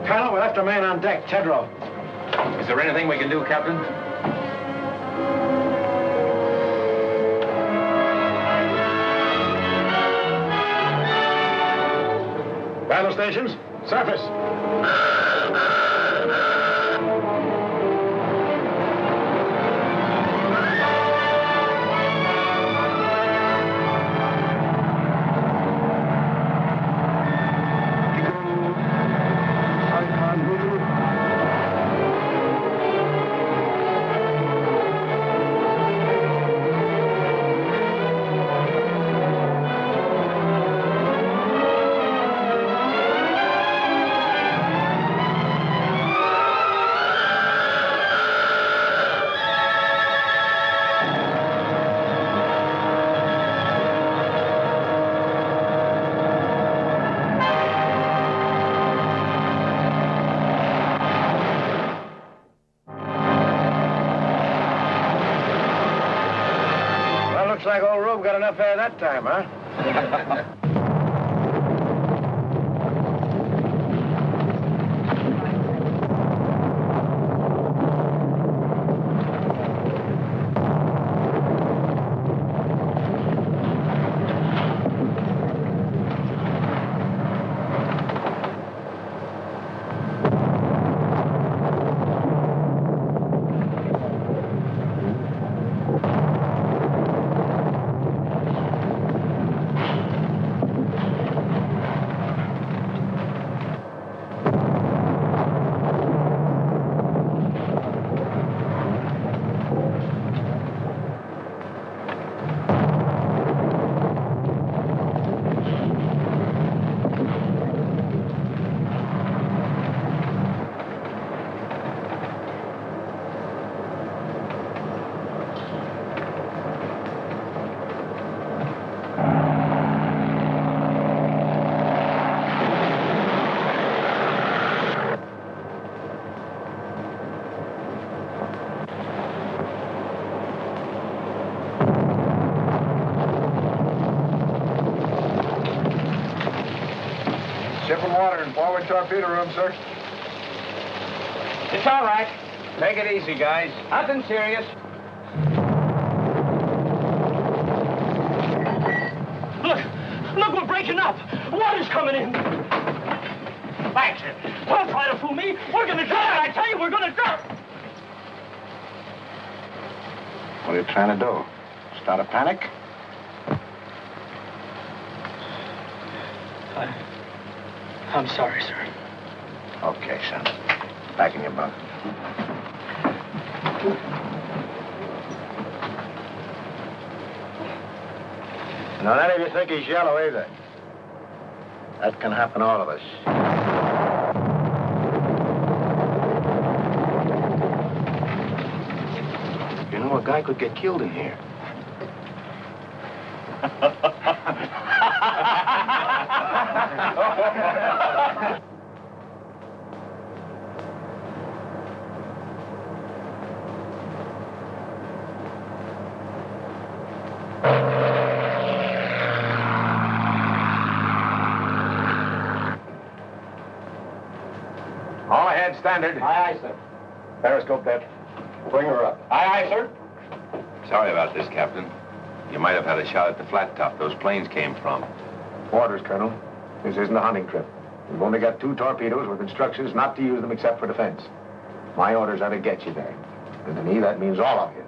Colonel, we left a man on deck, Tedrow. Is there anything we can do, Captain? Battle stations, surface. Looks like old Rube got enough air that time, huh? Get some water in forward torpedo room, sir. It's all right. Take it easy, guys. Nothing serious. Look, we're breaking up. Water's coming in. Baxter, don't try to fool me. We're gonna drown. I tell you, we're gonna drown. What are you trying to do? Start a panic? I'm sorry, sir. Okay, son. Back in your bunk. None of you think he's yellow either. That can happen to all of us. You know, a guy could get killed in here. All ahead, standard. Aye, aye, sir. Periscope that. Bring her up. Aye, aye, sir. Sorry about this, Captain. You might have had a shot at the flat top those planes came from. Orders, Colonel. This isn't a hunting trip. We've only got 2 torpedoes with instructions not to use them except for defense. My orders are to get you there. And to me, that means all of you.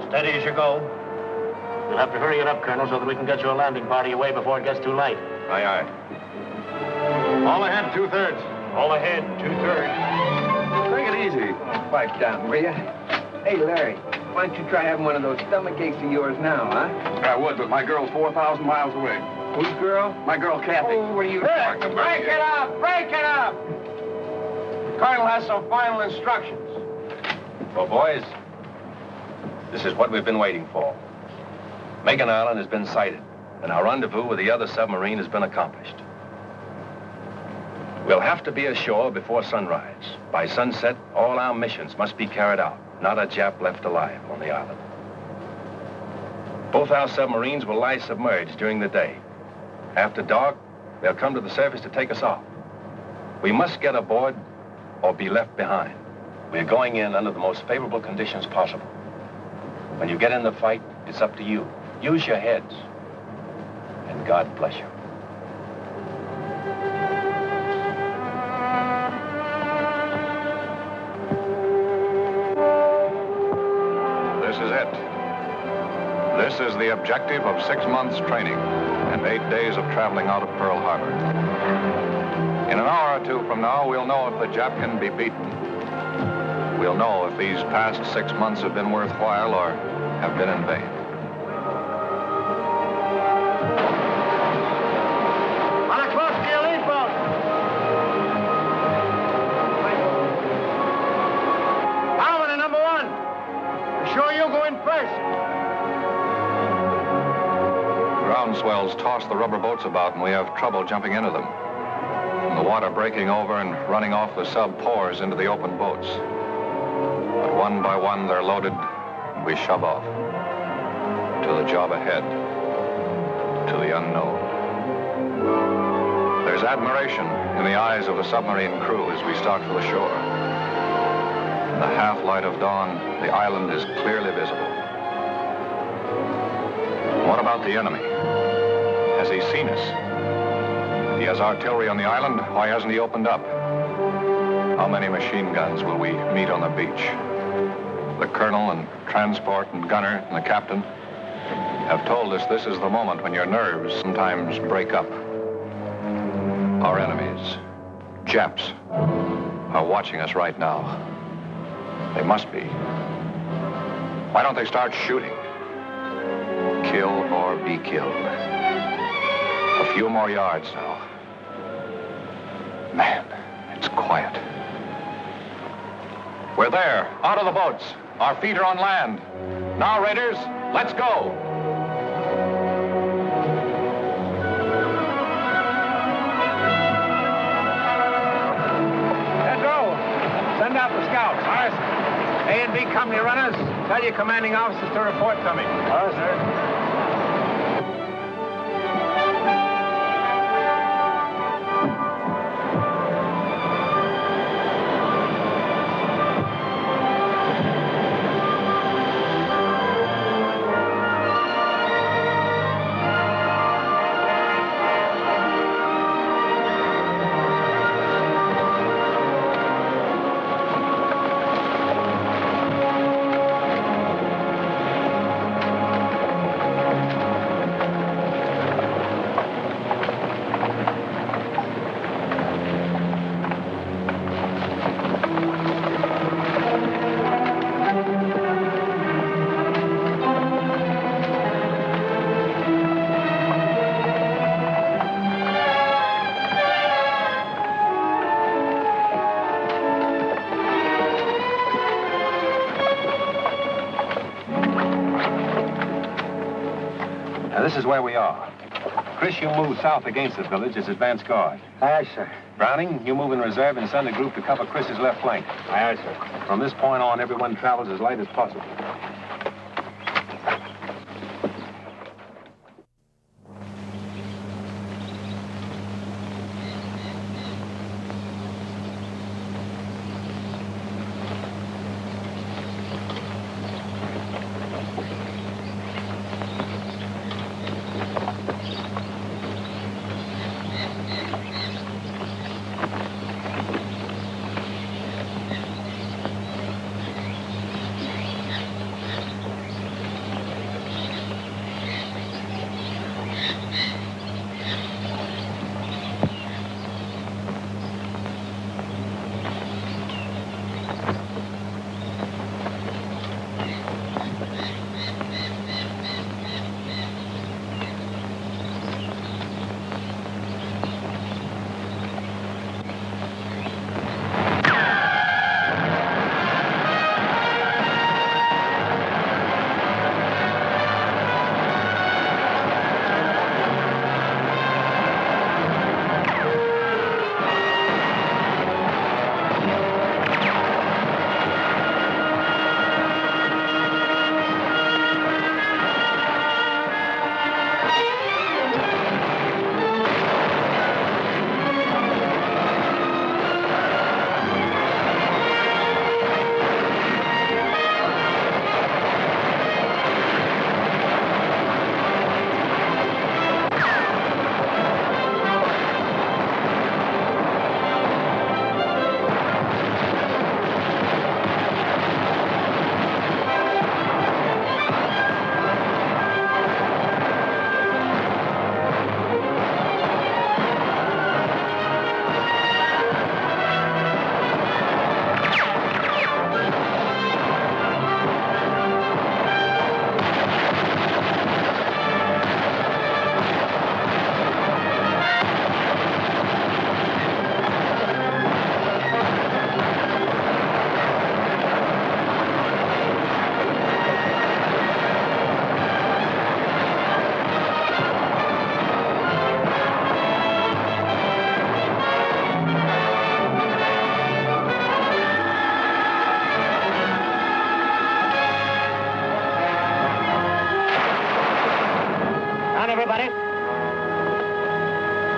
Steady as you go. We'll have to hurry it up, Colonel, so that we can get you a landing party away before it gets too late. Aye, aye. All ahead, 2/3. All ahead, 2/3. Take it easy. Oh, pipe down, will you? Hey, Larry, why don't you try having one of those stomach aches of yours now, huh? I would, but my girl's 4,000 miles away. Whose girl? My girl, Kathy. Oh, what are you talking about? Break it up! Break it up! The Colonel has some final instructions. Well, boys, this is what we've been waiting for. Macon Island has been sighted, and our rendezvous with the other submarine has been accomplished. We'll have to be ashore before sunrise. By sunset, all our missions must be carried out. Not a Jap left alive on the island. Both our submarines will lie submerged during the day. After dark, they'll come to the surface to take us off. We must get aboard or be left behind. We're going in under the most favorable conditions possible. When you get in the fight, it's up to you. Use your heads. And God bless you. This is it. This is the objective of 6 months training and 8 days of traveling out of Pearl Harbor. In an hour or two from now, we'll know if the Jap can be beaten. We'll know if these past 6 months have been worthwhile or have been in vain. On a close to your lead boat. Paladin, number 1. Be sure you go in first. Ground swells toss the rubber boats about, and we have trouble jumping into them. And the water breaking over and running off the sub pours into the open boats. But one by one, they're loaded, and we shove off. To the job ahead. To the unknown. There's admiration in the eyes of the submarine crew as we start for the shore. In the half-light of dawn, the island is clearly visible. What about the enemy? Has he seen us? If he has artillery on the island, why hasn't he opened up? How many machine guns will we meet on the beach? The colonel and transport and gunner and the captain have told us this is the moment when your nerves sometimes break up. Our enemies, Japs, are watching us right now. They must be. Why don't they start shooting? Kill or be killed. A few more yards now. Man, it's quiet. We're there, out of the boats. Our feet are on land. Now, Raiders, let's go. Pedro, send out the scouts. Aye, sir. A and B company runners, tell your commanding officers to report to me. Aye, sir. This is where we are. Chris, you move south against the village as advance guard. Aye, sir. Browning, you move in reserve and send a group to cover Chris's left flank. Aye, aye, sir. From this point on, everyone travels as light as possible.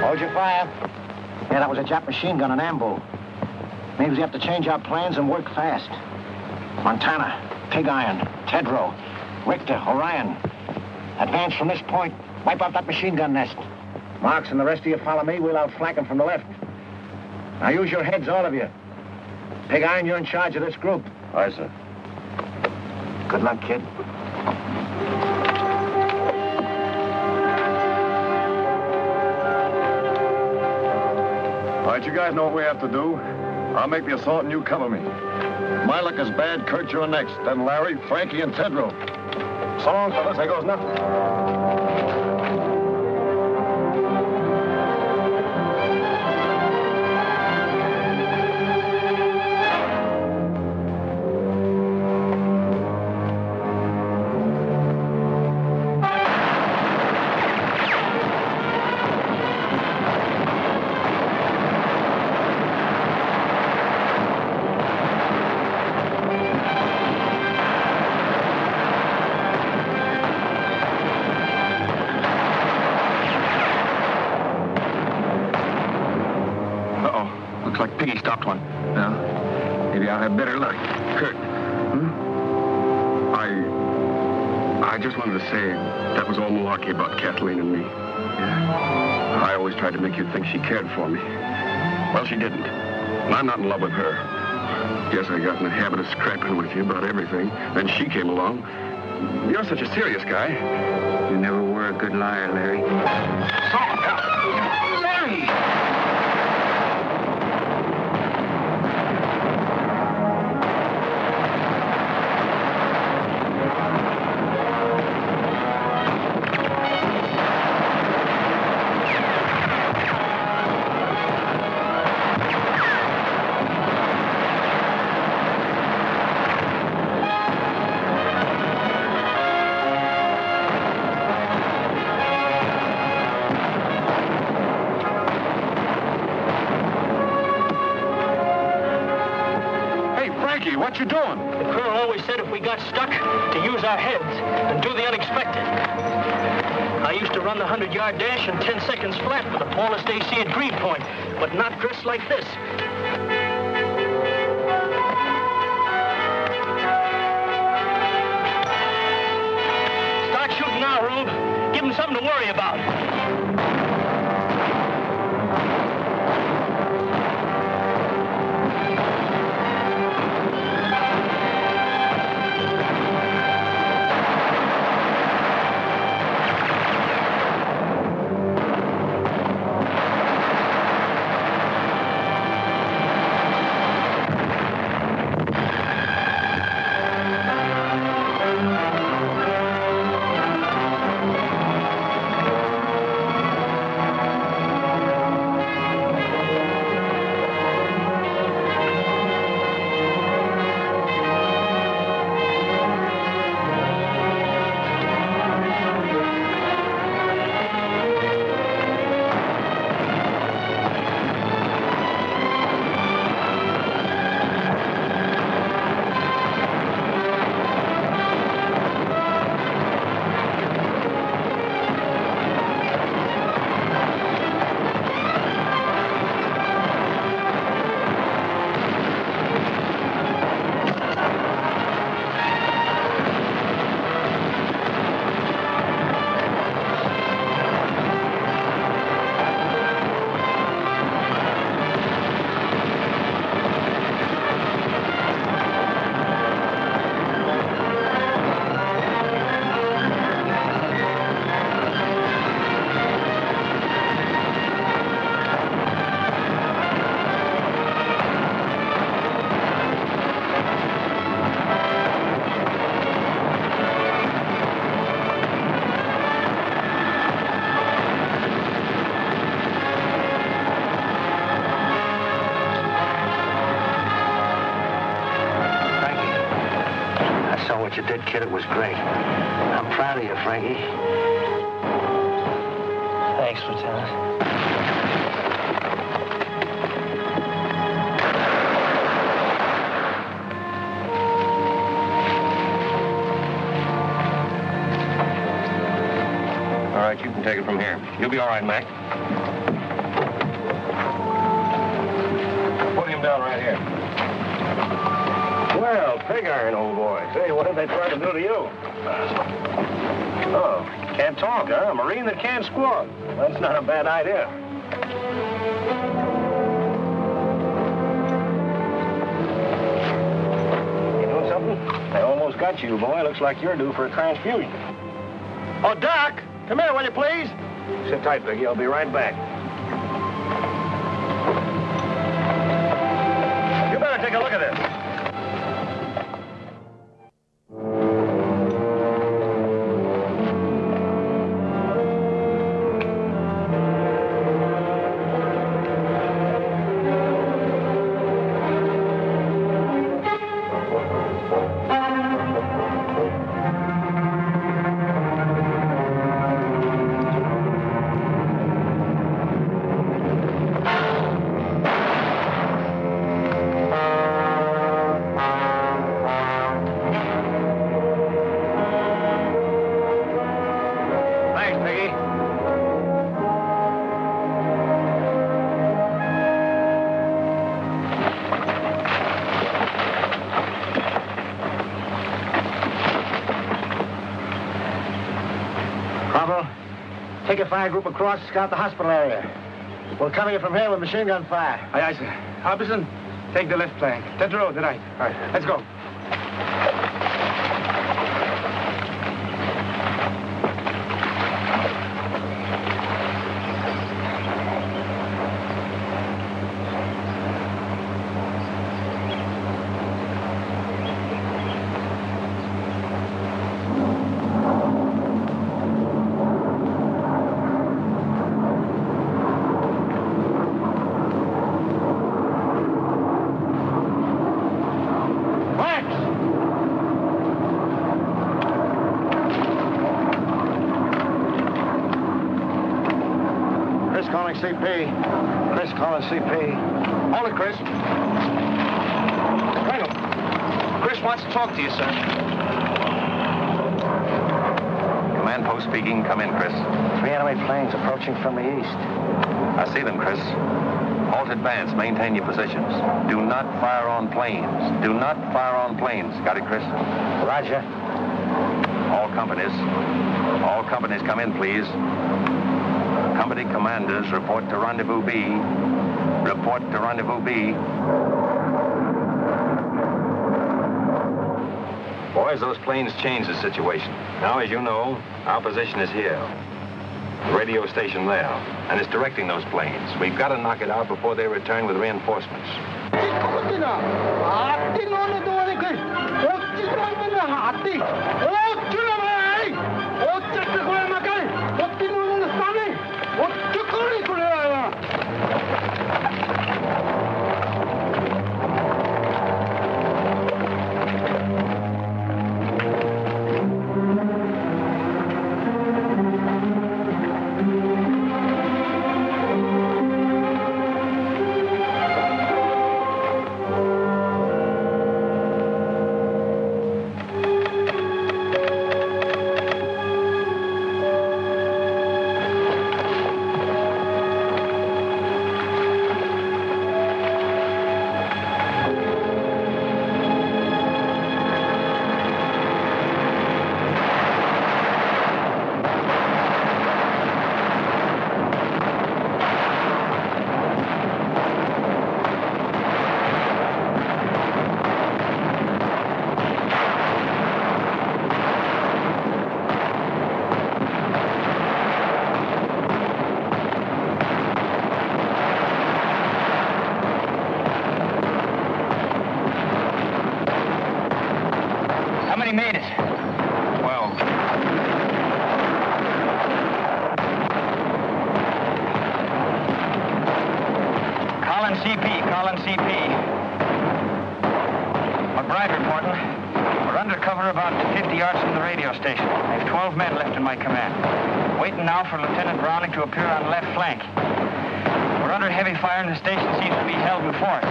Hold your fire. Yeah, that was a Jap machine gun, an ambo. Means we have to change our plans and work fast. Montana, Pig Iron, Tedrow, Richter, Orion. Advance from this point. Wipe out that machine gun nest. Marks and the rest of you follow me. We'll outflank them from the left. Now use your heads, all of you. Pig Iron, you're in charge of this group. Aye, sir. Good luck, kid. All right, you guys know what we have to do. I'll make the assault and you cover me. My luck is bad. Kurt, you're next. Then Larry, Frankie, and Tedrow. So long, fellas. There goes nothing. maybe I'll have better luck. Kurt. I just wanted to say that was all malarkey about Kathleen and me. Yeah? I always tried to make you think she cared for me. Well, she didn't. And I'm not in love with her. Yes, I got in the habit of scrapping with you about everything. Then she came along. You're such a serious guy. You never were a good liar, Larry. Larry! What you doing? The colonel always said if we got stuck, to use our heads and do the unexpected. I used to run the 100-yard dash in 10 seconds flat with the tallest AC at Greenpoint, but not dressed like this. Start shooting now, Rube. Give him something to worry about. What you did, kid, it was great. I'm proud of you, Frankie. Thanks, Lieutenant. All right, you can take it from here. You'll be all right, Mac. Put him down right here. Well, pig iron, old boy. Say, what did they try to do to you? Oh, can't talk, huh? A Marine that can't squawk. That's not a bad idea. You know something? They almost got you, boy. Looks like you're due for a transfusion. Oh, Doc! Come here, will you, please? Sit tight, Biggie. I'll be right back. You better take a look at this. Take a fire group across, scout the hospital area. We'll cover you from here with machine gun fire. Aye, sir. Harbison, take the left flank. Tedro, the right. All right, let's go. CP. Chris calling CP. Hold it, Chris. Colonel, Chris wants to talk to you, sir. Command post speaking. Come in, Chris. 3 enemy planes approaching from the east. I see them, Chris. Halt advance. Maintain your positions. Do not fire on planes. Do not fire on planes. Got it, Chris? Roger. All companies come in, please. Company commanders, report to Rendezvous B. Report to Rendezvous B. Boys, those planes changed the situation. Now, as you know, our position is here. The radio station there. And it's directing those planes. We've got to knock it out before they return with reinforcements. Made it. 12. Colin CP. McBride reporting. We're under cover about 50 yards from the radio station. I have 12 men left in my command. Waiting now for Lieutenant Browning to appear on the left flank. We're under heavy fire and the station seems to be held in fort.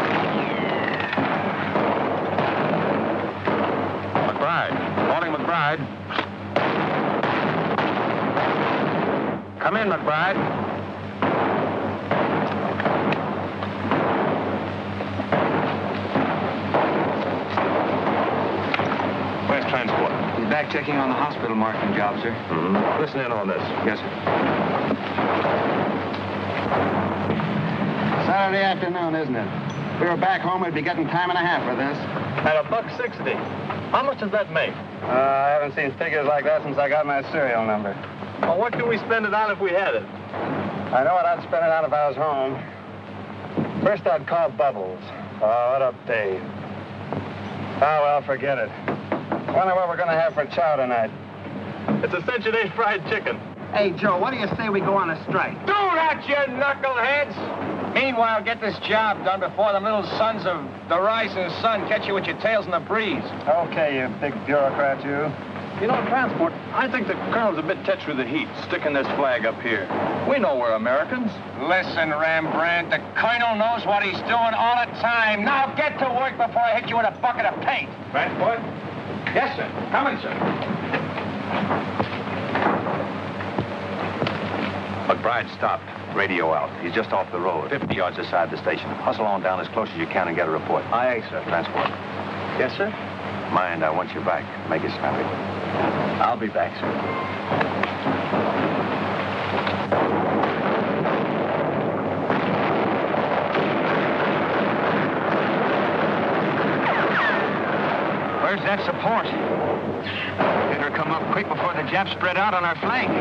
McBride. Come in, McBride. Where's transport? He's back checking on the hospital marking job, sir. Mm-hmm. Listen in on this. Yes, sir. Saturday afternoon, isn't it? If we were back home, we'd be getting time and a half for this. At $1.60. How much does that make? I haven't seen figures like that since I got my serial number. Well, what can we spend it on if we had it? I know what I'd spend it on if I was home. First, I'd call Bubbles. Oh, what a Dave. Oh, well, forget it. Wonder what we're going to have for chow tonight. It's a cinch it ain't fried chicken. Hey, Joe, what do you say we go on a strike? Do that, you knuckleheads! Meanwhile, get this job done before them little sons of the rising sun catch you with your tails in the breeze. Okay, you big bureaucrat, you. You know, transport, I think the colonel's a bit touched with the heat, sticking this flag up here. We know we're Americans. Listen, Rembrandt, the colonel knows what he's doing all the time. Now get to work before I hit you with a bucket of paint. Transport? Yes, sir. Coming, sir. McBride stopped. Radio out. He's just off the road, 50 yards aside the station. Hustle on down as close as you can and get a report. Aye, sir. Transport. Yes, sir? Mind, I want you back. Make it snappy. I'll be back, sir. Where's that support? Better come up quick before the Japs spread out on our flank.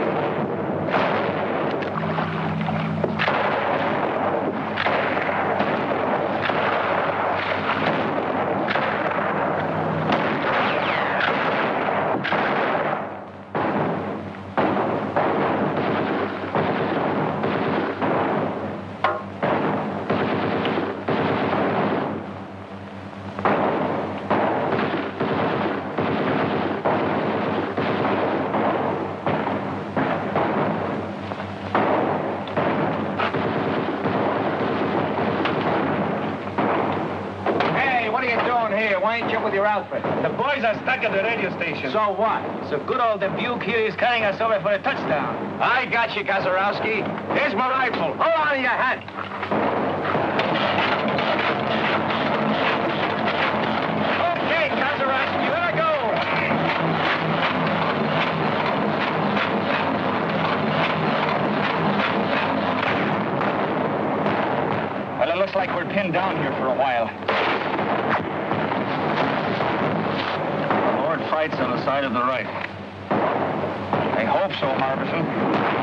Why ain't you with your outfit? The boys are stuck at the radio station. So what? So good old Dubuque here is carrying us over for a touchdown. I got you, Kazarowski. Here's my rifle. Hold on to your hat. Okay, Kazarowski, let her go. Well, it looks like we're pinned down here for a while. Fights on the side of the right. I hope so, Harbison.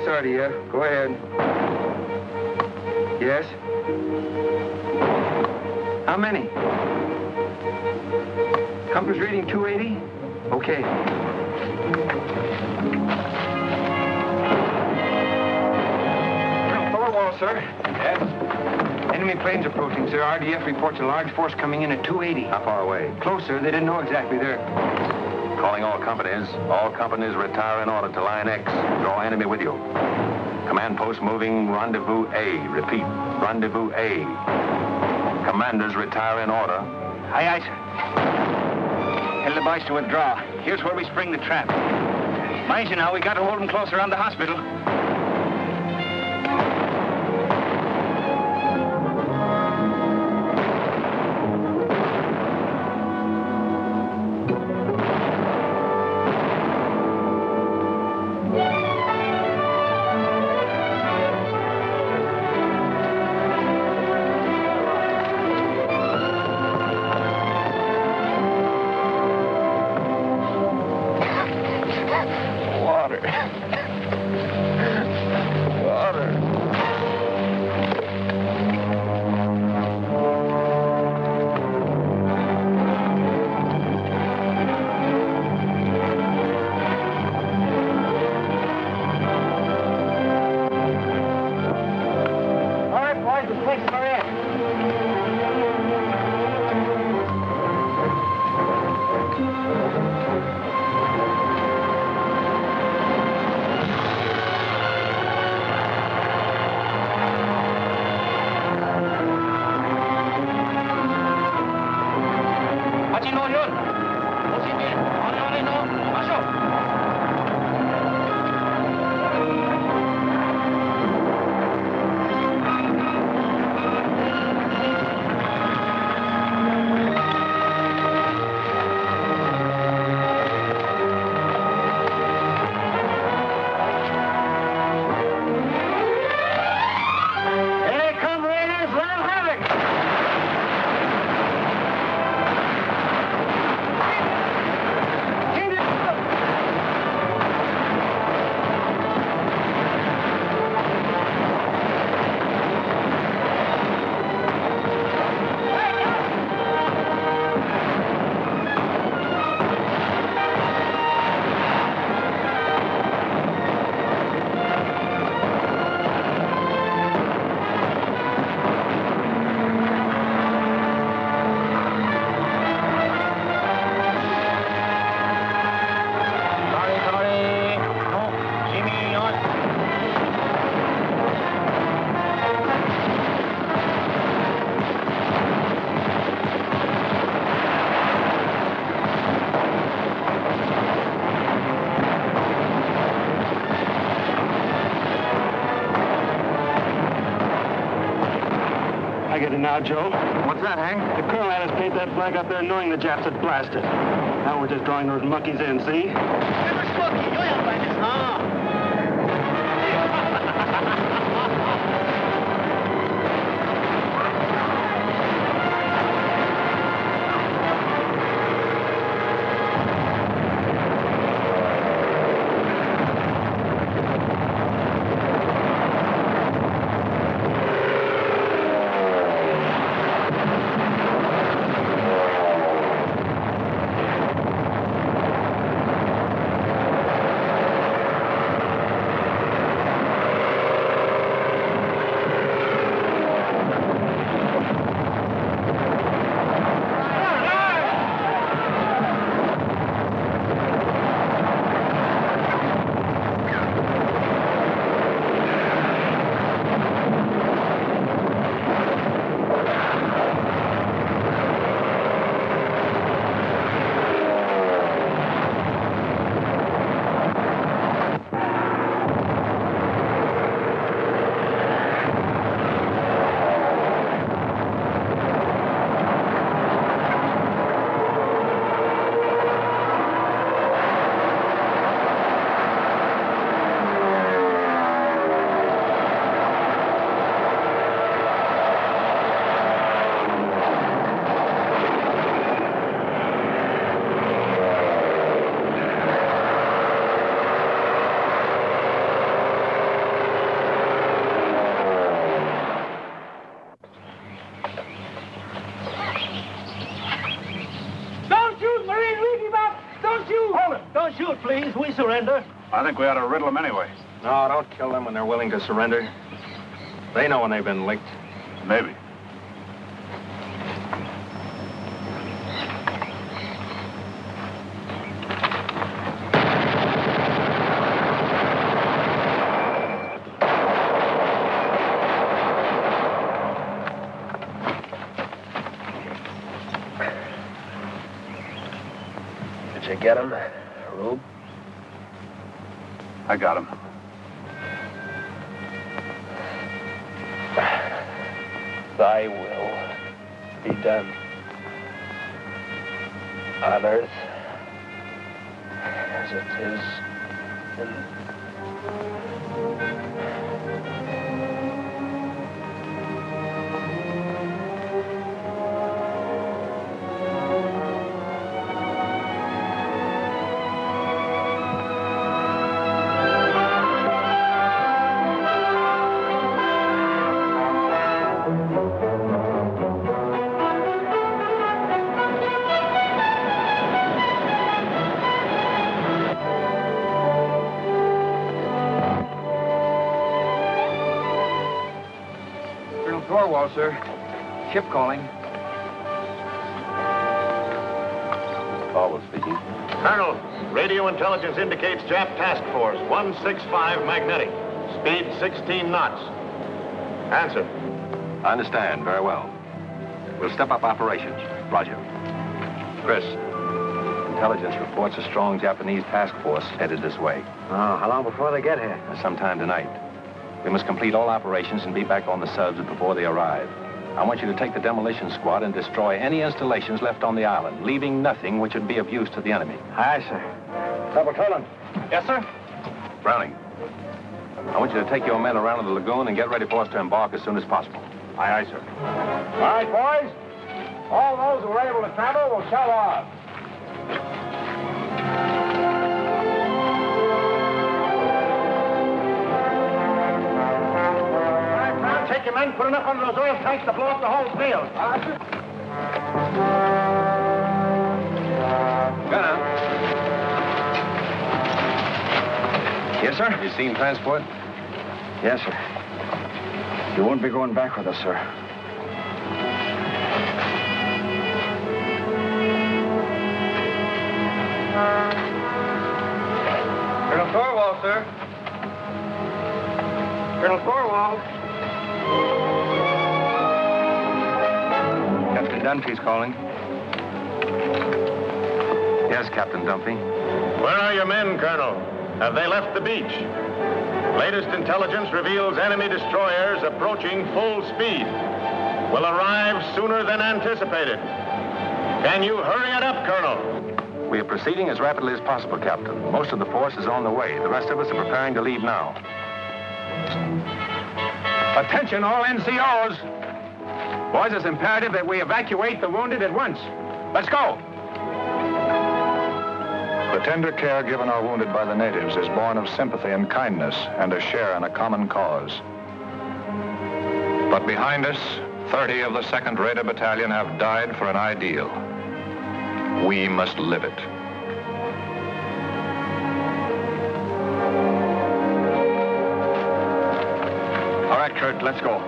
Artie, go ahead. Yes? How many? Compass reading 280? Okay. Fuller wall, sir. Yes? Enemy planes approaching, sir. RDF reports a large force coming in at 280. How far away? Closer. They didn't know exactly. They're... Calling all companies. All companies retire in order to line X. Draw enemy with you. Command post moving rendezvous A. Repeat, rendezvous A. Commanders retire in order. Aye, aye, sir. Tell the boys to withdraw. Here's where we spring the trap. Mind you now, we got to hold them close around the hospital. I get it now, Joe. What's that, Hank? The colonel had us paint that flag up there knowing the Japs had blasted. Now we're just drawing those monkeys in, see? Don't shoot, please. We surrender. I think we ought to riddle them anyway. No, don't kill them when they're willing to surrender. They know when they've been licked. Maybe. Did you get him, Rube? I got him. Thy will be done on earth as it is in... Thorwald, sir. Ship calling. Thorwald speaking. Colonel, radio intelligence indicates Jap Task Force 165 magnetic. Speed 16 knots. Answer. I understand. Very well. We'll step up operations. Roger. Chris, intelligence reports a strong Japanese task force headed this way. Oh, how long before they get here? Sometime tonight. We must complete all operations and be back on the subs before they arrive. I want you to take the demolition squad and destroy any installations left on the island, leaving nothing which would be of use to the enemy. Aye, sir. Double Toland. Yes, sir? Browning, I want you to take your men around to the lagoon and get ready for us to embark as soon as possible. Aye, aye, sir. All right, boys. All those who are able to travel will shove off. Take your men, put enough under those oil tanks to blow up the whole field. Gunner. Yes, sir? You seen transport? Yes, sir. You won't be going back with us, sir. Colonel Thorwald, sir. Colonel Thorwald. Captain Dunphy's calling. Yes, Captain Dunphy. Where are your men, Colonel? Have they left the beach? Latest intelligence reveals enemy destroyers approaching full speed. Will arrive sooner than anticipated. Can you hurry it up, Colonel? We are proceeding as rapidly as possible, Captain. Most of the force is on the way. The rest of us are preparing to leave now. Attention, all NCOs. Boys, it's imperative that we evacuate the wounded at once. Let's go. The tender care given our wounded by the natives is born of sympathy and kindness and a share in a common cause. But behind us, 30 of the 2nd Raider Battalion have died for an ideal. We must live it. All right, Kurt, let's go.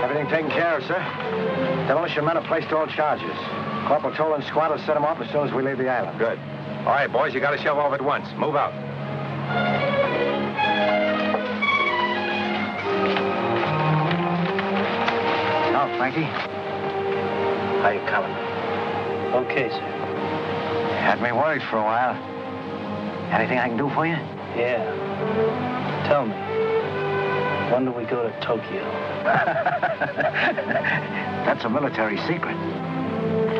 Everything taken care of, sir. Demolition men have placed all charges. Corporal Toland's squad will set them off as soon as we leave the island. Good. All right, boys, you got to shove off at once. Move out. Now, Frankie. How you coming? Okay, sir. Had me worried for a while. Anything I can do for you? Yeah. Tell me, when do we go to Tokyo? That's a military secret.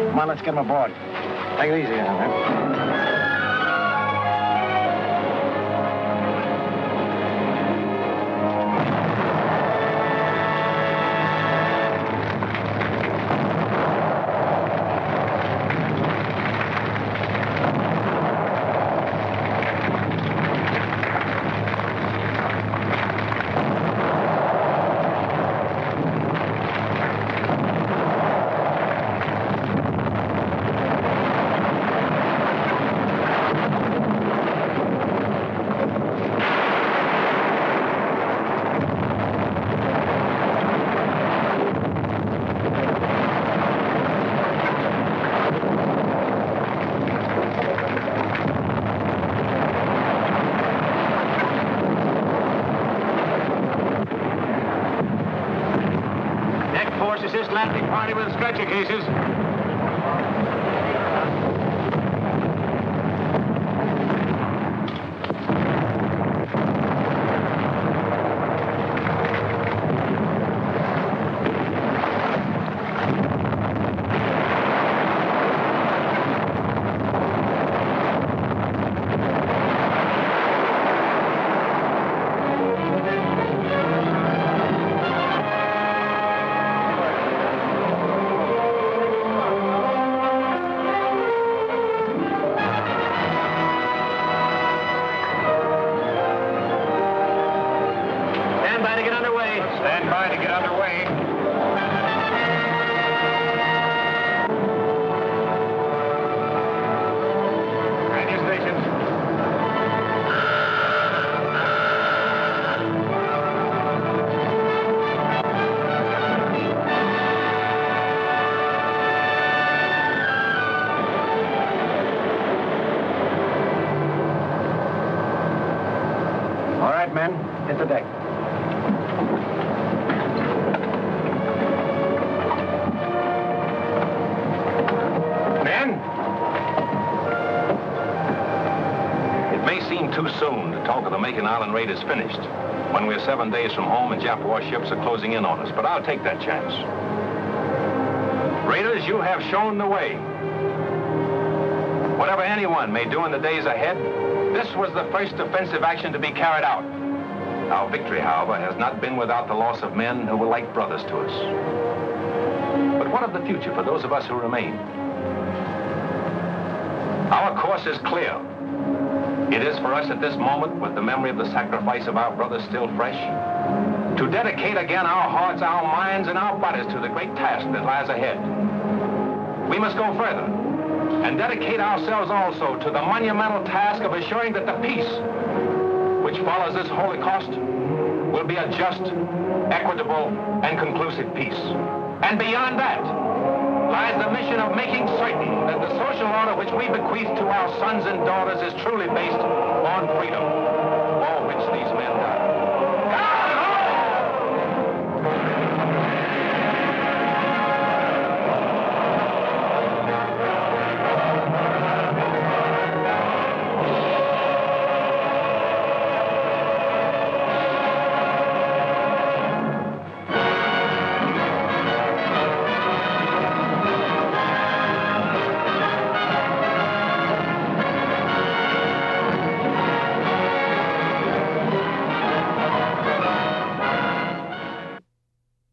Come on, let's get him aboard. Take it easy, man. Atlantic party with stretcher cases. Stand by to get underway. Radio stations. All right, men, hit the deck. Too soon to talk of the Macon Island raid is finished, when we're 7 days from home and Jap warships are closing in on us, but I'll take that chance. Raiders, you have shown the way. Whatever anyone may do in the days ahead, this was the first offensive action to be carried out. Our victory, however, has not been without the loss of men who were like brothers to us. But what of the future for those of us who remain? Our course is clear. It is for us at this moment, with the memory of the sacrifice of our brothers still fresh, to dedicate again our hearts, our minds, and our bodies to the great task that lies ahead. We must go further and dedicate ourselves also to the monumental task of assuring that the peace which follows this Holocaust will be a just, equitable, and conclusive peace. And beyond that lies the mission of making certain that the social order which we bequeath to our sons and daughters is truly based on freedom.